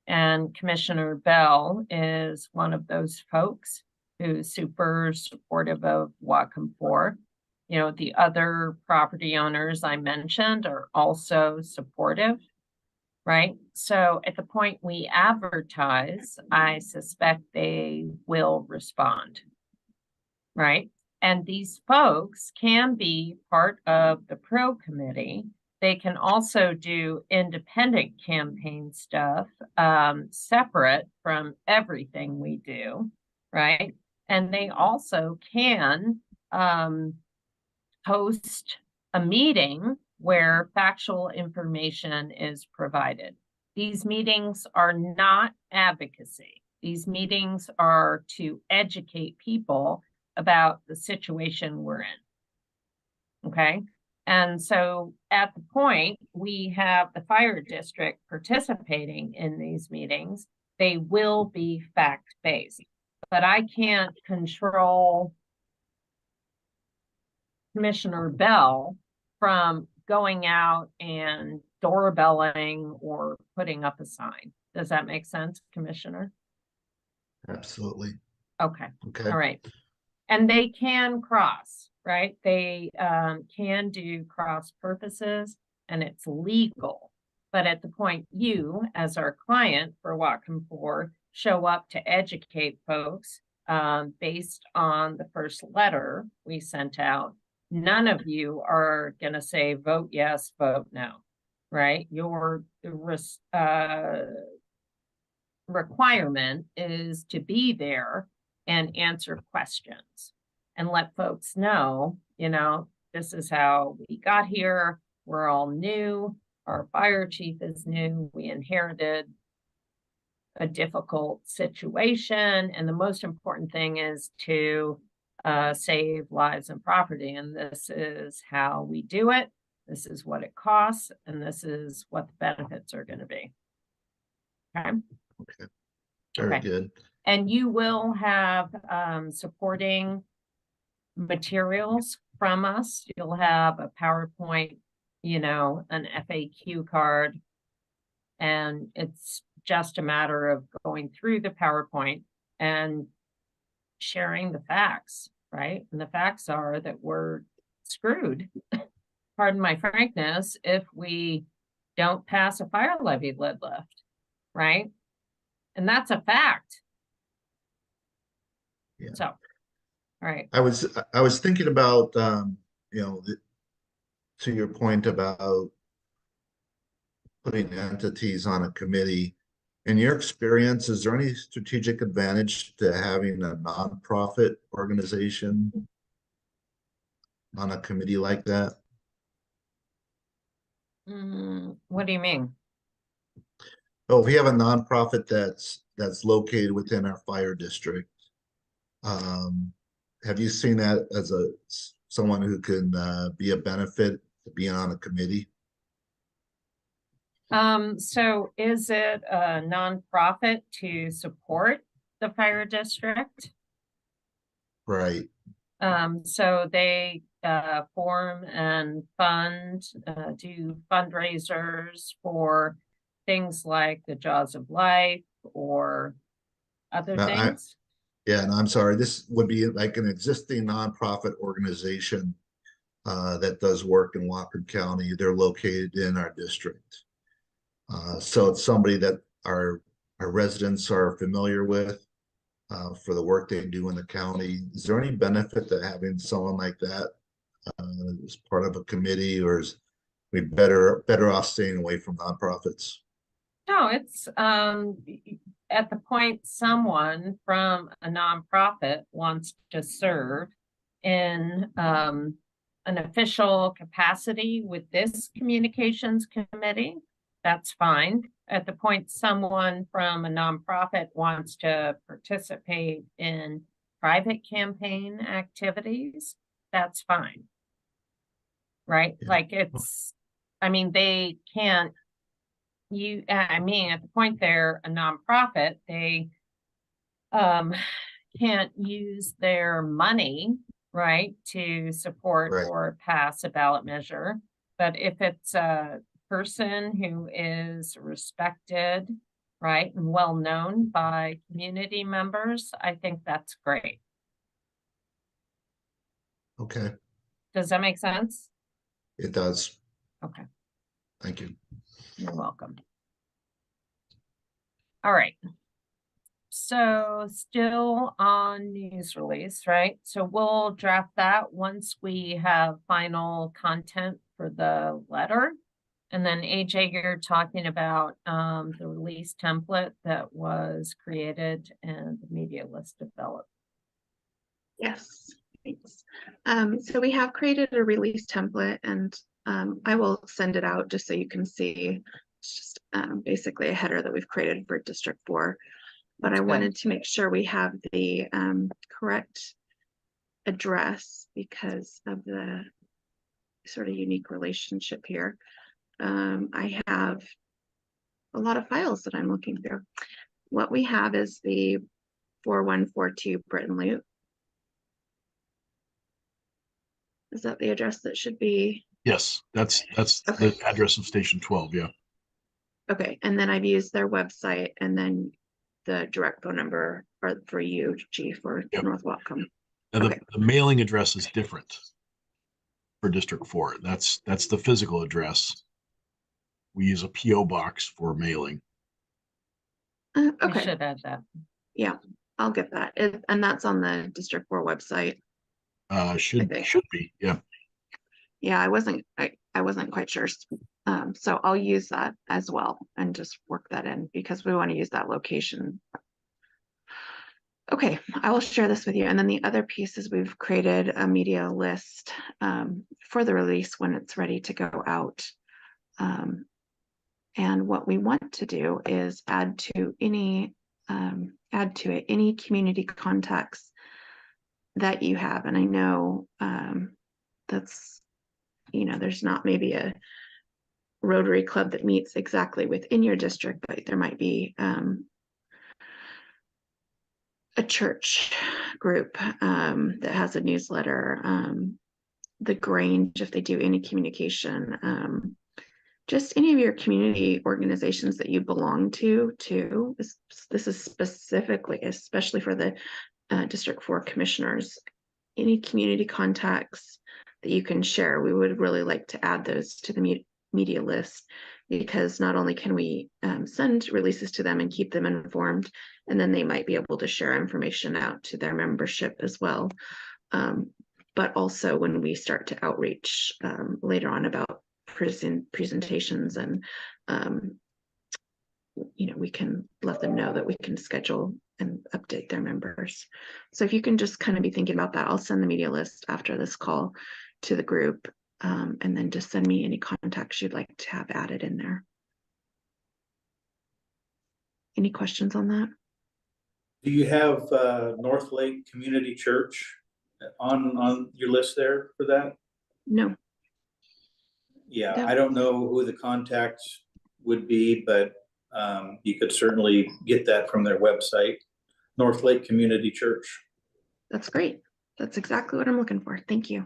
And Commissioner Bell is one of those folks who's super supportive of Whatcom 4. You know, the other property owners I mentioned are also supportive, right? So at the point we advertise, I suspect they will respond, right? And these folks can be part of the pro committee. They can also do independent campaign stuff, separate from everything we do, right? And they also can host a meeting where factual information is provided. These meetings are not advocacy. These meetings are to educate people about the situation we're in. Okay. And so at the point we have the fire district participating in these meetings, they will be fact-based, but I can't control Commissioner Bell from going out and doorbelling or putting up a sign. Does that make sense, Commissioner? Absolutely. Okay. Okay. All right. And they can cross, right? They can do cross purposes and it's legal. But at the point you, as our client for Whatcom 4, show up to educate folks based on the first letter we sent out, none of you are going to say vote yes, vote no, right? Your requirement is to be there and answer questions and let folks know, you know, this is how we got here. We're all new. Our fire chief is new. We inherited a difficult situation. And the most important thing is to save lives and property. And this is how we do it. This is what it costs. And this is what the benefits are going to be. Okay. Okay. Very Okay. good. And you will have supporting materials from us. You'll have a PowerPoint, you know, an FAQ card, and it's just a matter of going through the PowerPoint and sharing the facts, right? And the facts are that we're screwed, pardon my frankness, if we don't pass a fire levy lid lift, right? And that's a fact. Yeah. So, all right. I was thinking about you know, to your point about putting entities on a committee. In your experience, is there any strategic advantage to having a nonprofit organization on a committee like that? What do you mean? Oh, if we have a nonprofit that's located within our fire district, have you seen that as someone who can be a benefit to being on a committee? So is it a nonprofit to support the fire district? Right. So they form and fund, do fundraisers for things like the Jaws of Life or other Now, things. Yeah, and I'm sorry, this would be like an existing nonprofit organization that does work in Whatcom County. They're located in our district. So it's somebody that our residents are familiar with for the work they do in the county. Is there any benefit to having someone like that as part of a committee, or is we better off staying away from nonprofits? No, it's at the point someone from a nonprofit wants to serve in an official capacity with this communications committee, that's fine. At the point someone from a nonprofit wants to participate in private campaign activities, that's fine. Right? Yeah. Like I mean, they can't I mean, at the point they're a nonprofit, they can't use their money, right, to support Right. or pass a ballot measure. But if it's a person who is respected, right, and well known by community members, I think that's great. Okay, Does that make sense? it does. Okay, Thank you. you're welcome. All right. So still on news release, right? So we'll draft that once we have final content for the letter. And then AJ, you're talking about the release template that was created and the media list developed. Yes, thanks. So we have created a release template, and I will send it out just so you can see. It's just basically a header that we've created for District 4. But I wanted to make sure we have the correct address because of the sort of unique relationship here. I have a lot of files that I'm looking through. What we have is the 4142 Britton Loop. Is that the address that should be? Yes, that's Okay. the address of Station 12. Yeah. Okay, and then I've used their website and then the direct phone number for you, Chief, for Yep. North Whatcom. Now Okay. the mailing address is different for District 4. That's the physical address. We use a PO box for mailing. We Okay, should add that. yeah, I'll get that. And that's on the District 4 website. Should be, yeah. Yeah, I wasn't quite sure. So I'll use that as well and just work that in because we want to use that location. Okay, I will share this with you. And then the other piece is we've created a media list for the release when it's ready to go out. And what we want to do is add to it any community contacts that you have. And I know that's, there's not maybe a Rotary Club that meets exactly within your district, but there might be a church group that has a newsletter, the Grange, if they do any communication, just any of your community organizations that you belong to too. This is specifically, especially for the District 4 commissioners, any community contacts that you can share. We would really like to add those to the media list because not only can we send releases to them and keep them informed, and then they might be able to share information out to their membership as well. But also when we start to outreach later on about presentations and we can let them know that we can schedule and update their members. So if you can just kind of be thinking about that, I'll send the media list after this call to the group, and then just send me any contacts you'd like to have added in there. any questions on that? Do you have North Lake Community Church on your list there for that? No. Yeah, No. I don't know who the contacts would be, but you could certainly get that from their website, North Lake Community Church. That's great. That's exactly what I'm looking for. Thank you.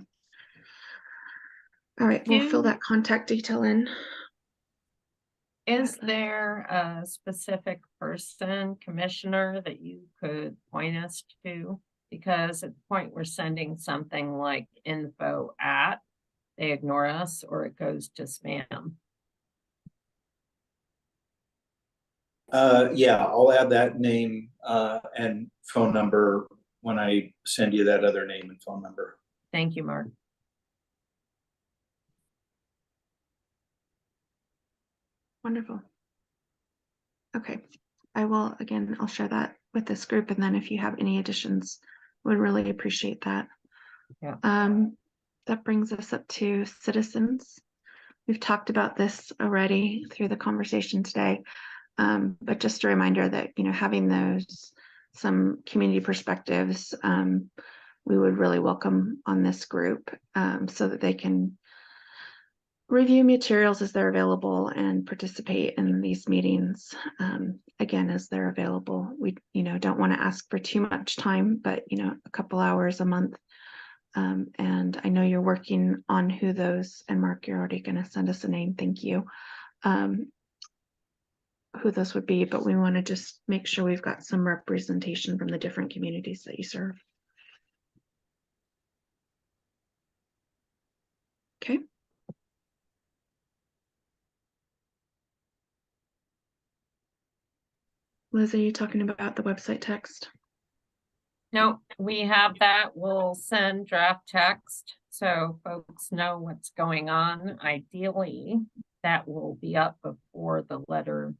All right, we'll fill that contact detail in. Is there a specific person, commissioner, that you could point us to? Because at the point we're sending something like info at, they ignore us or it goes to spam. Yeah, I'll add that name and phone number when I send you that other name and phone number. Thank you, Mark. Wonderful. Okay, I'll share that with this group, and then if you have any additions, would really appreciate that. Yeah. That brings us up to citizens. We've talked about this already through the conversation today, but just a reminder that, having some community perspectives, we would really welcome on this group, so that they can review materials as they're available and participate in these meetings, again, as they're available. We, don't want to ask for too much time, but, a couple hours a month. And I know you're working on who those, and Mark, you're already going to send us a name. Thank you. Who those would be, but we want to just make sure we've got some representation from the different communities that you serve. Okay. Liz, are you talking about the website text? No, we have that. We'll send draft text so folks know what's going on. Ideally, that will be up before the letter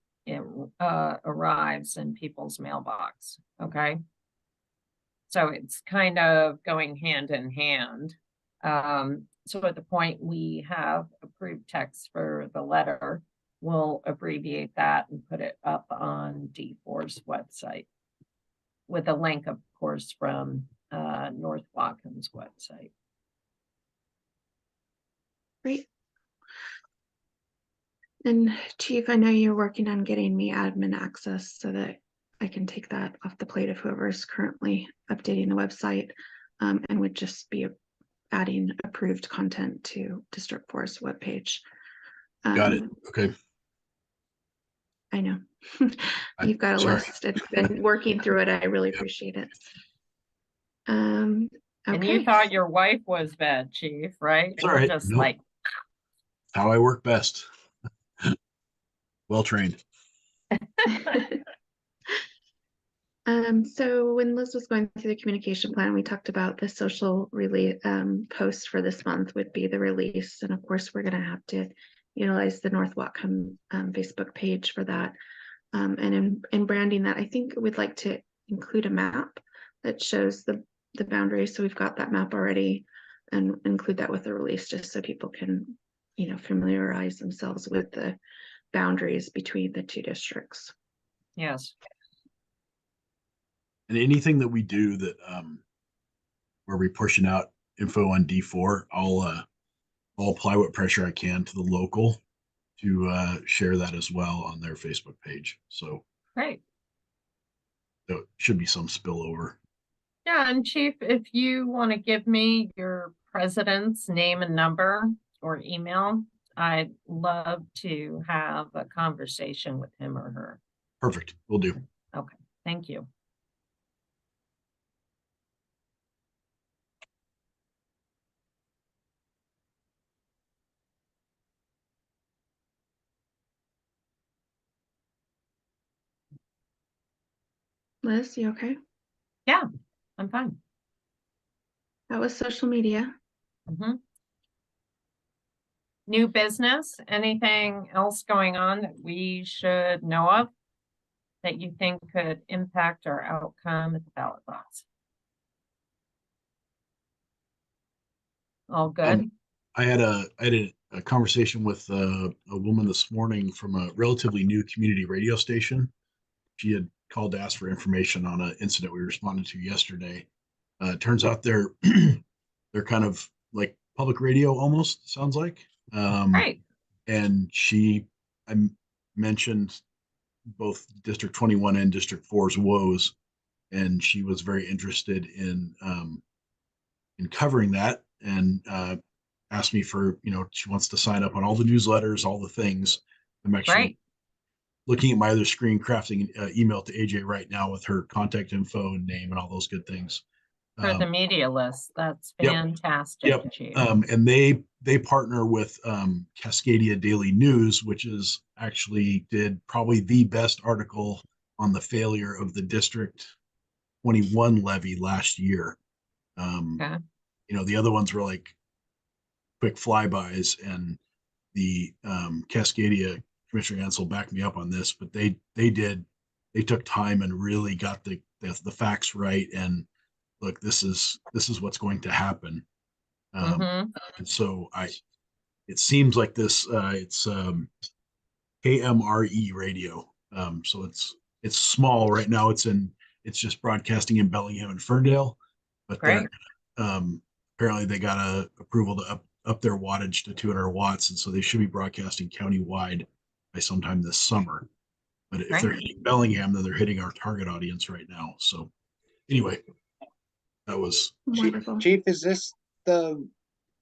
arrives in people's mailbox. Okay. So it's kind of going hand in hand. So at the point we have approved text for the letter, we'll abbreviate that and put it up on D4's website with a link, of course, from North Watkins website. Great. And Chief, I know you're working on getting me admin access so that I can take that off the plate of whoever is currently updating the website, and would just be adding approved content to District 4's webpage. Got it. Okay. I know. You've got a list. It's been working through it. I really appreciate it. Okay. And you thought your wife was bad, Chief, right? It's all right. Just Nope. like how I work best. Well trained. So when Liz was going through the communication plan, we talked about the social post for this month would be the release. And of course, we're going to have to utilize the North Whatcom Facebook page for that. And in branding that, I think we'd like to include a map that shows the boundaries. So we've got that map already, and include that with the release just so people can, familiarize themselves with the boundaries between the two districts. yes. And anything that we do that where we're pushing out info on D4, I'll apply what pressure I can to the local to share that as well on their Facebook page. So Great. there should be some spillover. Yeah, and Chief, if you want to give me your president's name and number or email, I'd love to have a conversation with him or her. Perfect. We'll do. Okay, thank you. Liz, you okay? Yeah, I'm fine. That was social media. Mm-hmm. New business, anything else going on that we should know of that you think could impact our outcome at the ballot box? All good? I had a conversation with a woman this morning from a relatively new community radio station. she had called to ask for information on an incident we responded to yesterday. It turns out they're they're kind of like public radio almost, sounds like. Right. And I mentioned both District 21 and District 4's woes, and she was very interested in covering that, and asked me for, she wants to sign up on all the newsletters, all the things. I'm actually Right. looking at my other screen, crafting an email to AJ right now with her contact info and name and all those good things. For the media list. That's Yep. fantastic. Yep. Chief. And they partner with Cascadia Daily News, which is actually did probably the best article on the failure of the District 21 levy last year. Okay. The other ones were like quick flybys, and the Cascadia, Commissioner Ansel backed me up on this, but they took time and really got the facts right. And look, this is what's going to happen. And so it seems like this, it's KMRE radio. So it's small right now. It's just broadcasting in Bellingham and Ferndale, but Great. apparently they got a approval to up their wattage to 200 watts. And so they should be broadcasting countywide by sometime this summer. But if they're hitting Bellingham, then they're hitting our target audience right now. So anyway, that was Wonderful. Chief, is this the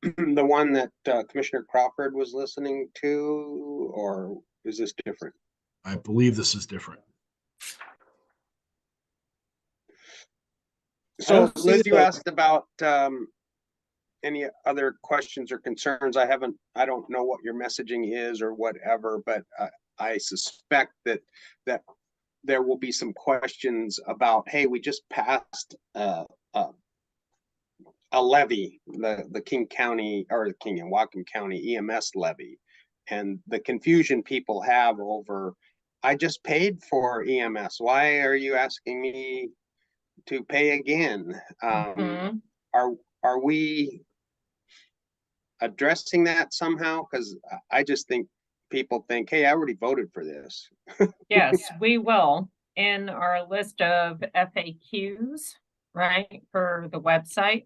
one that Commissioner Crawford was listening to, or is this different? I believe this is different. So Liz, you asked about any other questions or concerns. I don't know what your messaging is or whatever, but I suspect that there will be some questions about, hey, we just passed a levy, the King County, or the King and Whatcom County EMS levy, and the confusion people have over, I just paid for EMS. Why are you asking me to pay again? Are we addressing that somehow? Because I just think people think, hey, I already voted for this. Yes, we will. In our list of FAQs, right, for the website.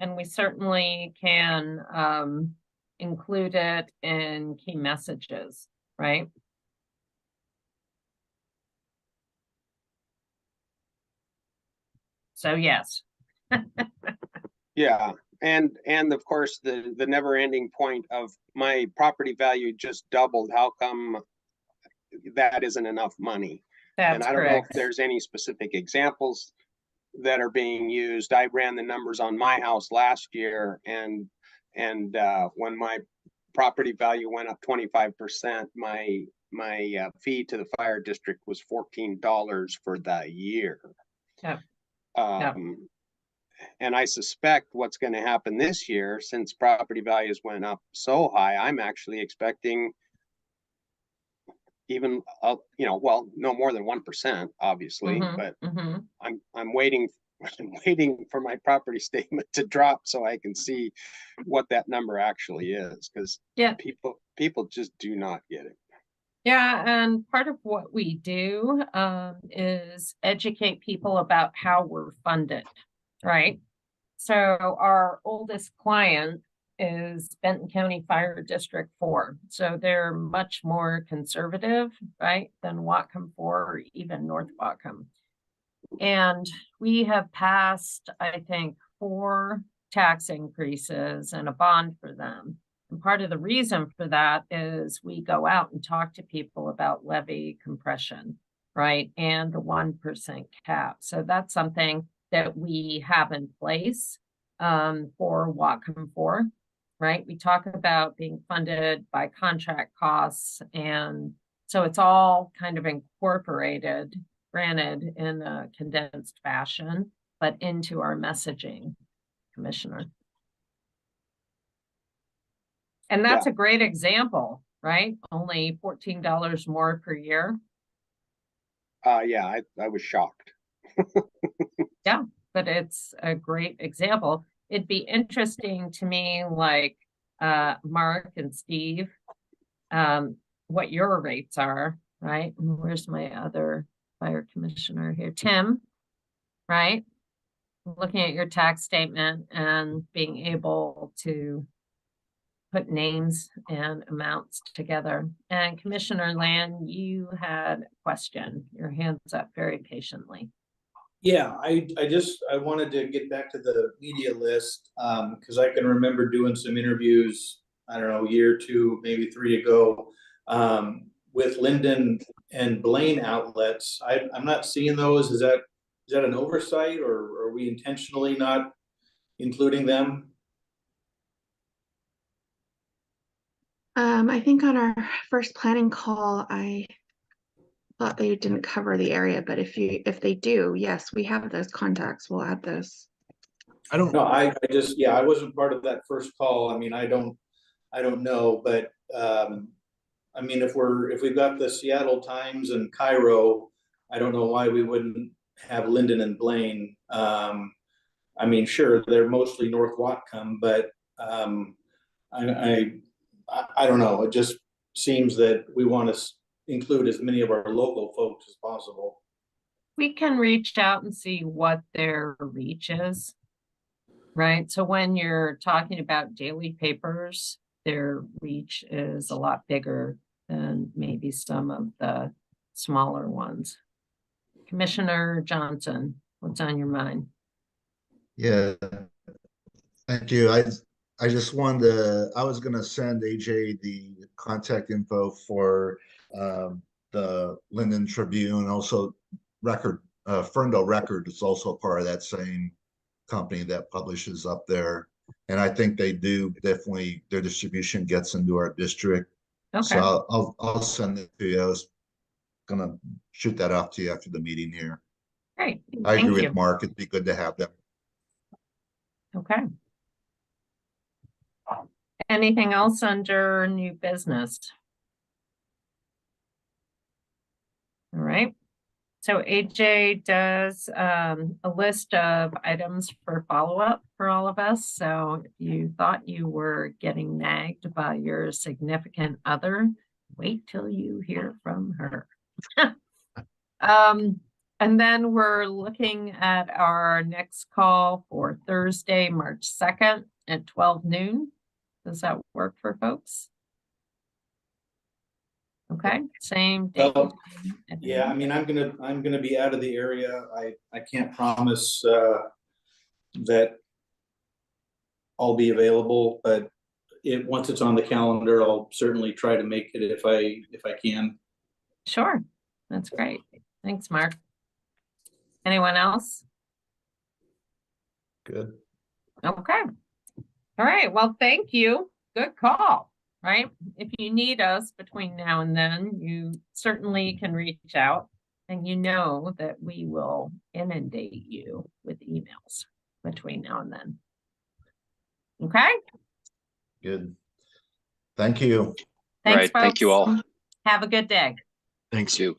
And we certainly can include it in key messages, right? So yes. Yeah. And of course the never ending point of my property value just doubled. How come that isn't enough money? That's and I don't correct. know if there's any specific examples that are being used. I ran the numbers on my house last year, and when my property value went up 25%, my fee to the fire district was $14 for the year. Yep. And I suspect what's going to happen this year, since property values went up so high, I'm actually expecting even, well, no more than 1%, obviously, but I'm waiting for my property statement to drop so I can see what that number actually is, because people just do not get it. Yeah, and part of what we do is educate people about how we're funded, right? So our oldest client is Benton County Fire District 4. So they're much more conservative, right, than Whatcom 4 or even North Whatcom. And we have passed, I think, 4 tax increases and a bond for them. And part of the reason for that is we go out and talk to people about levy compression, right, and the 1% cap. So that's something that we have in place for Whatcom 4, right? We talk about being funded by contract costs, and so it's all kind of incorporated, granted in a condensed fashion, but into our messaging, Commissioner. And that's a great example, right? Only $14 more per year. Yeah, I was shocked. Yeah, but it's a great example. It'd be interesting to me, like Mark and Steve, what your rates are, right? And where's my other fire commissioner here, Tim, right? Looking at your tax statement and being able to put names and amounts together. And Commissioner Land, you had a question, your hands up very patiently. Yeah, I wanted to get back to the media list, because I can remember doing some interviews, I don't know, a year or two, maybe 3 ago, with Linden and Blaine outlets. I'm not seeing those. Is that an oversight, or are we intentionally not including them? I think on our first planning call, I thought they didn't cover the area, but if they do, yes, we have those contacts. We'll add those. I don't, No, I just, yeah, I wasn't part of that first call. I mean, I don't know, but, I mean, if we've got the Seattle Times and Cairo, I don't know why we wouldn't have Linden and Blaine. I mean, sure, they're mostly North Whatcom, but, I don't know. It just seems that we want to include as many of our local folks as possible. We can reach out and see what their reach is, right? So when you're talking about daily papers, their reach is a lot bigger than maybe some of the smaller ones. Commissioner Johnson, what's on your mind? Yeah, thank you. I just wanted to, I was gonna send AJ the contact info for the Linden Tribune, also Ferndale Record is also part of that same company that publishes up there. And I think they do definitely, their distribution gets into our district. Okay, So I'll send it to you. I was gonna shoot that off to you after the meeting here. great. I Thank agree you. with Mark. It'd be good to have them. Okay. Anything else under new business? All right. So AJ does a list of items for follow-up for all of us. So if you thought you were getting nagged by your significant other, wait till you hear from her. And then we're looking at our next call for Thursday, March 2nd at 12 noon. Does that work for folks? Okay, same date. Well, yeah, I mean, I'm gonna be out of the area. I can't promise that I'll be available, but once it's on the calendar, I'll certainly try to make it if I can. Sure, that's great. Thanks, Mark. Anyone else? Good. Okay. All right, well, thank you. Good call, right? If you need us between now and then, you certainly can reach out, and you know that we will inundate you with emails between now and then. Okay? Good. Thank you. Thanks, Right. Thank you folks. all. Have a good day. thanks. You.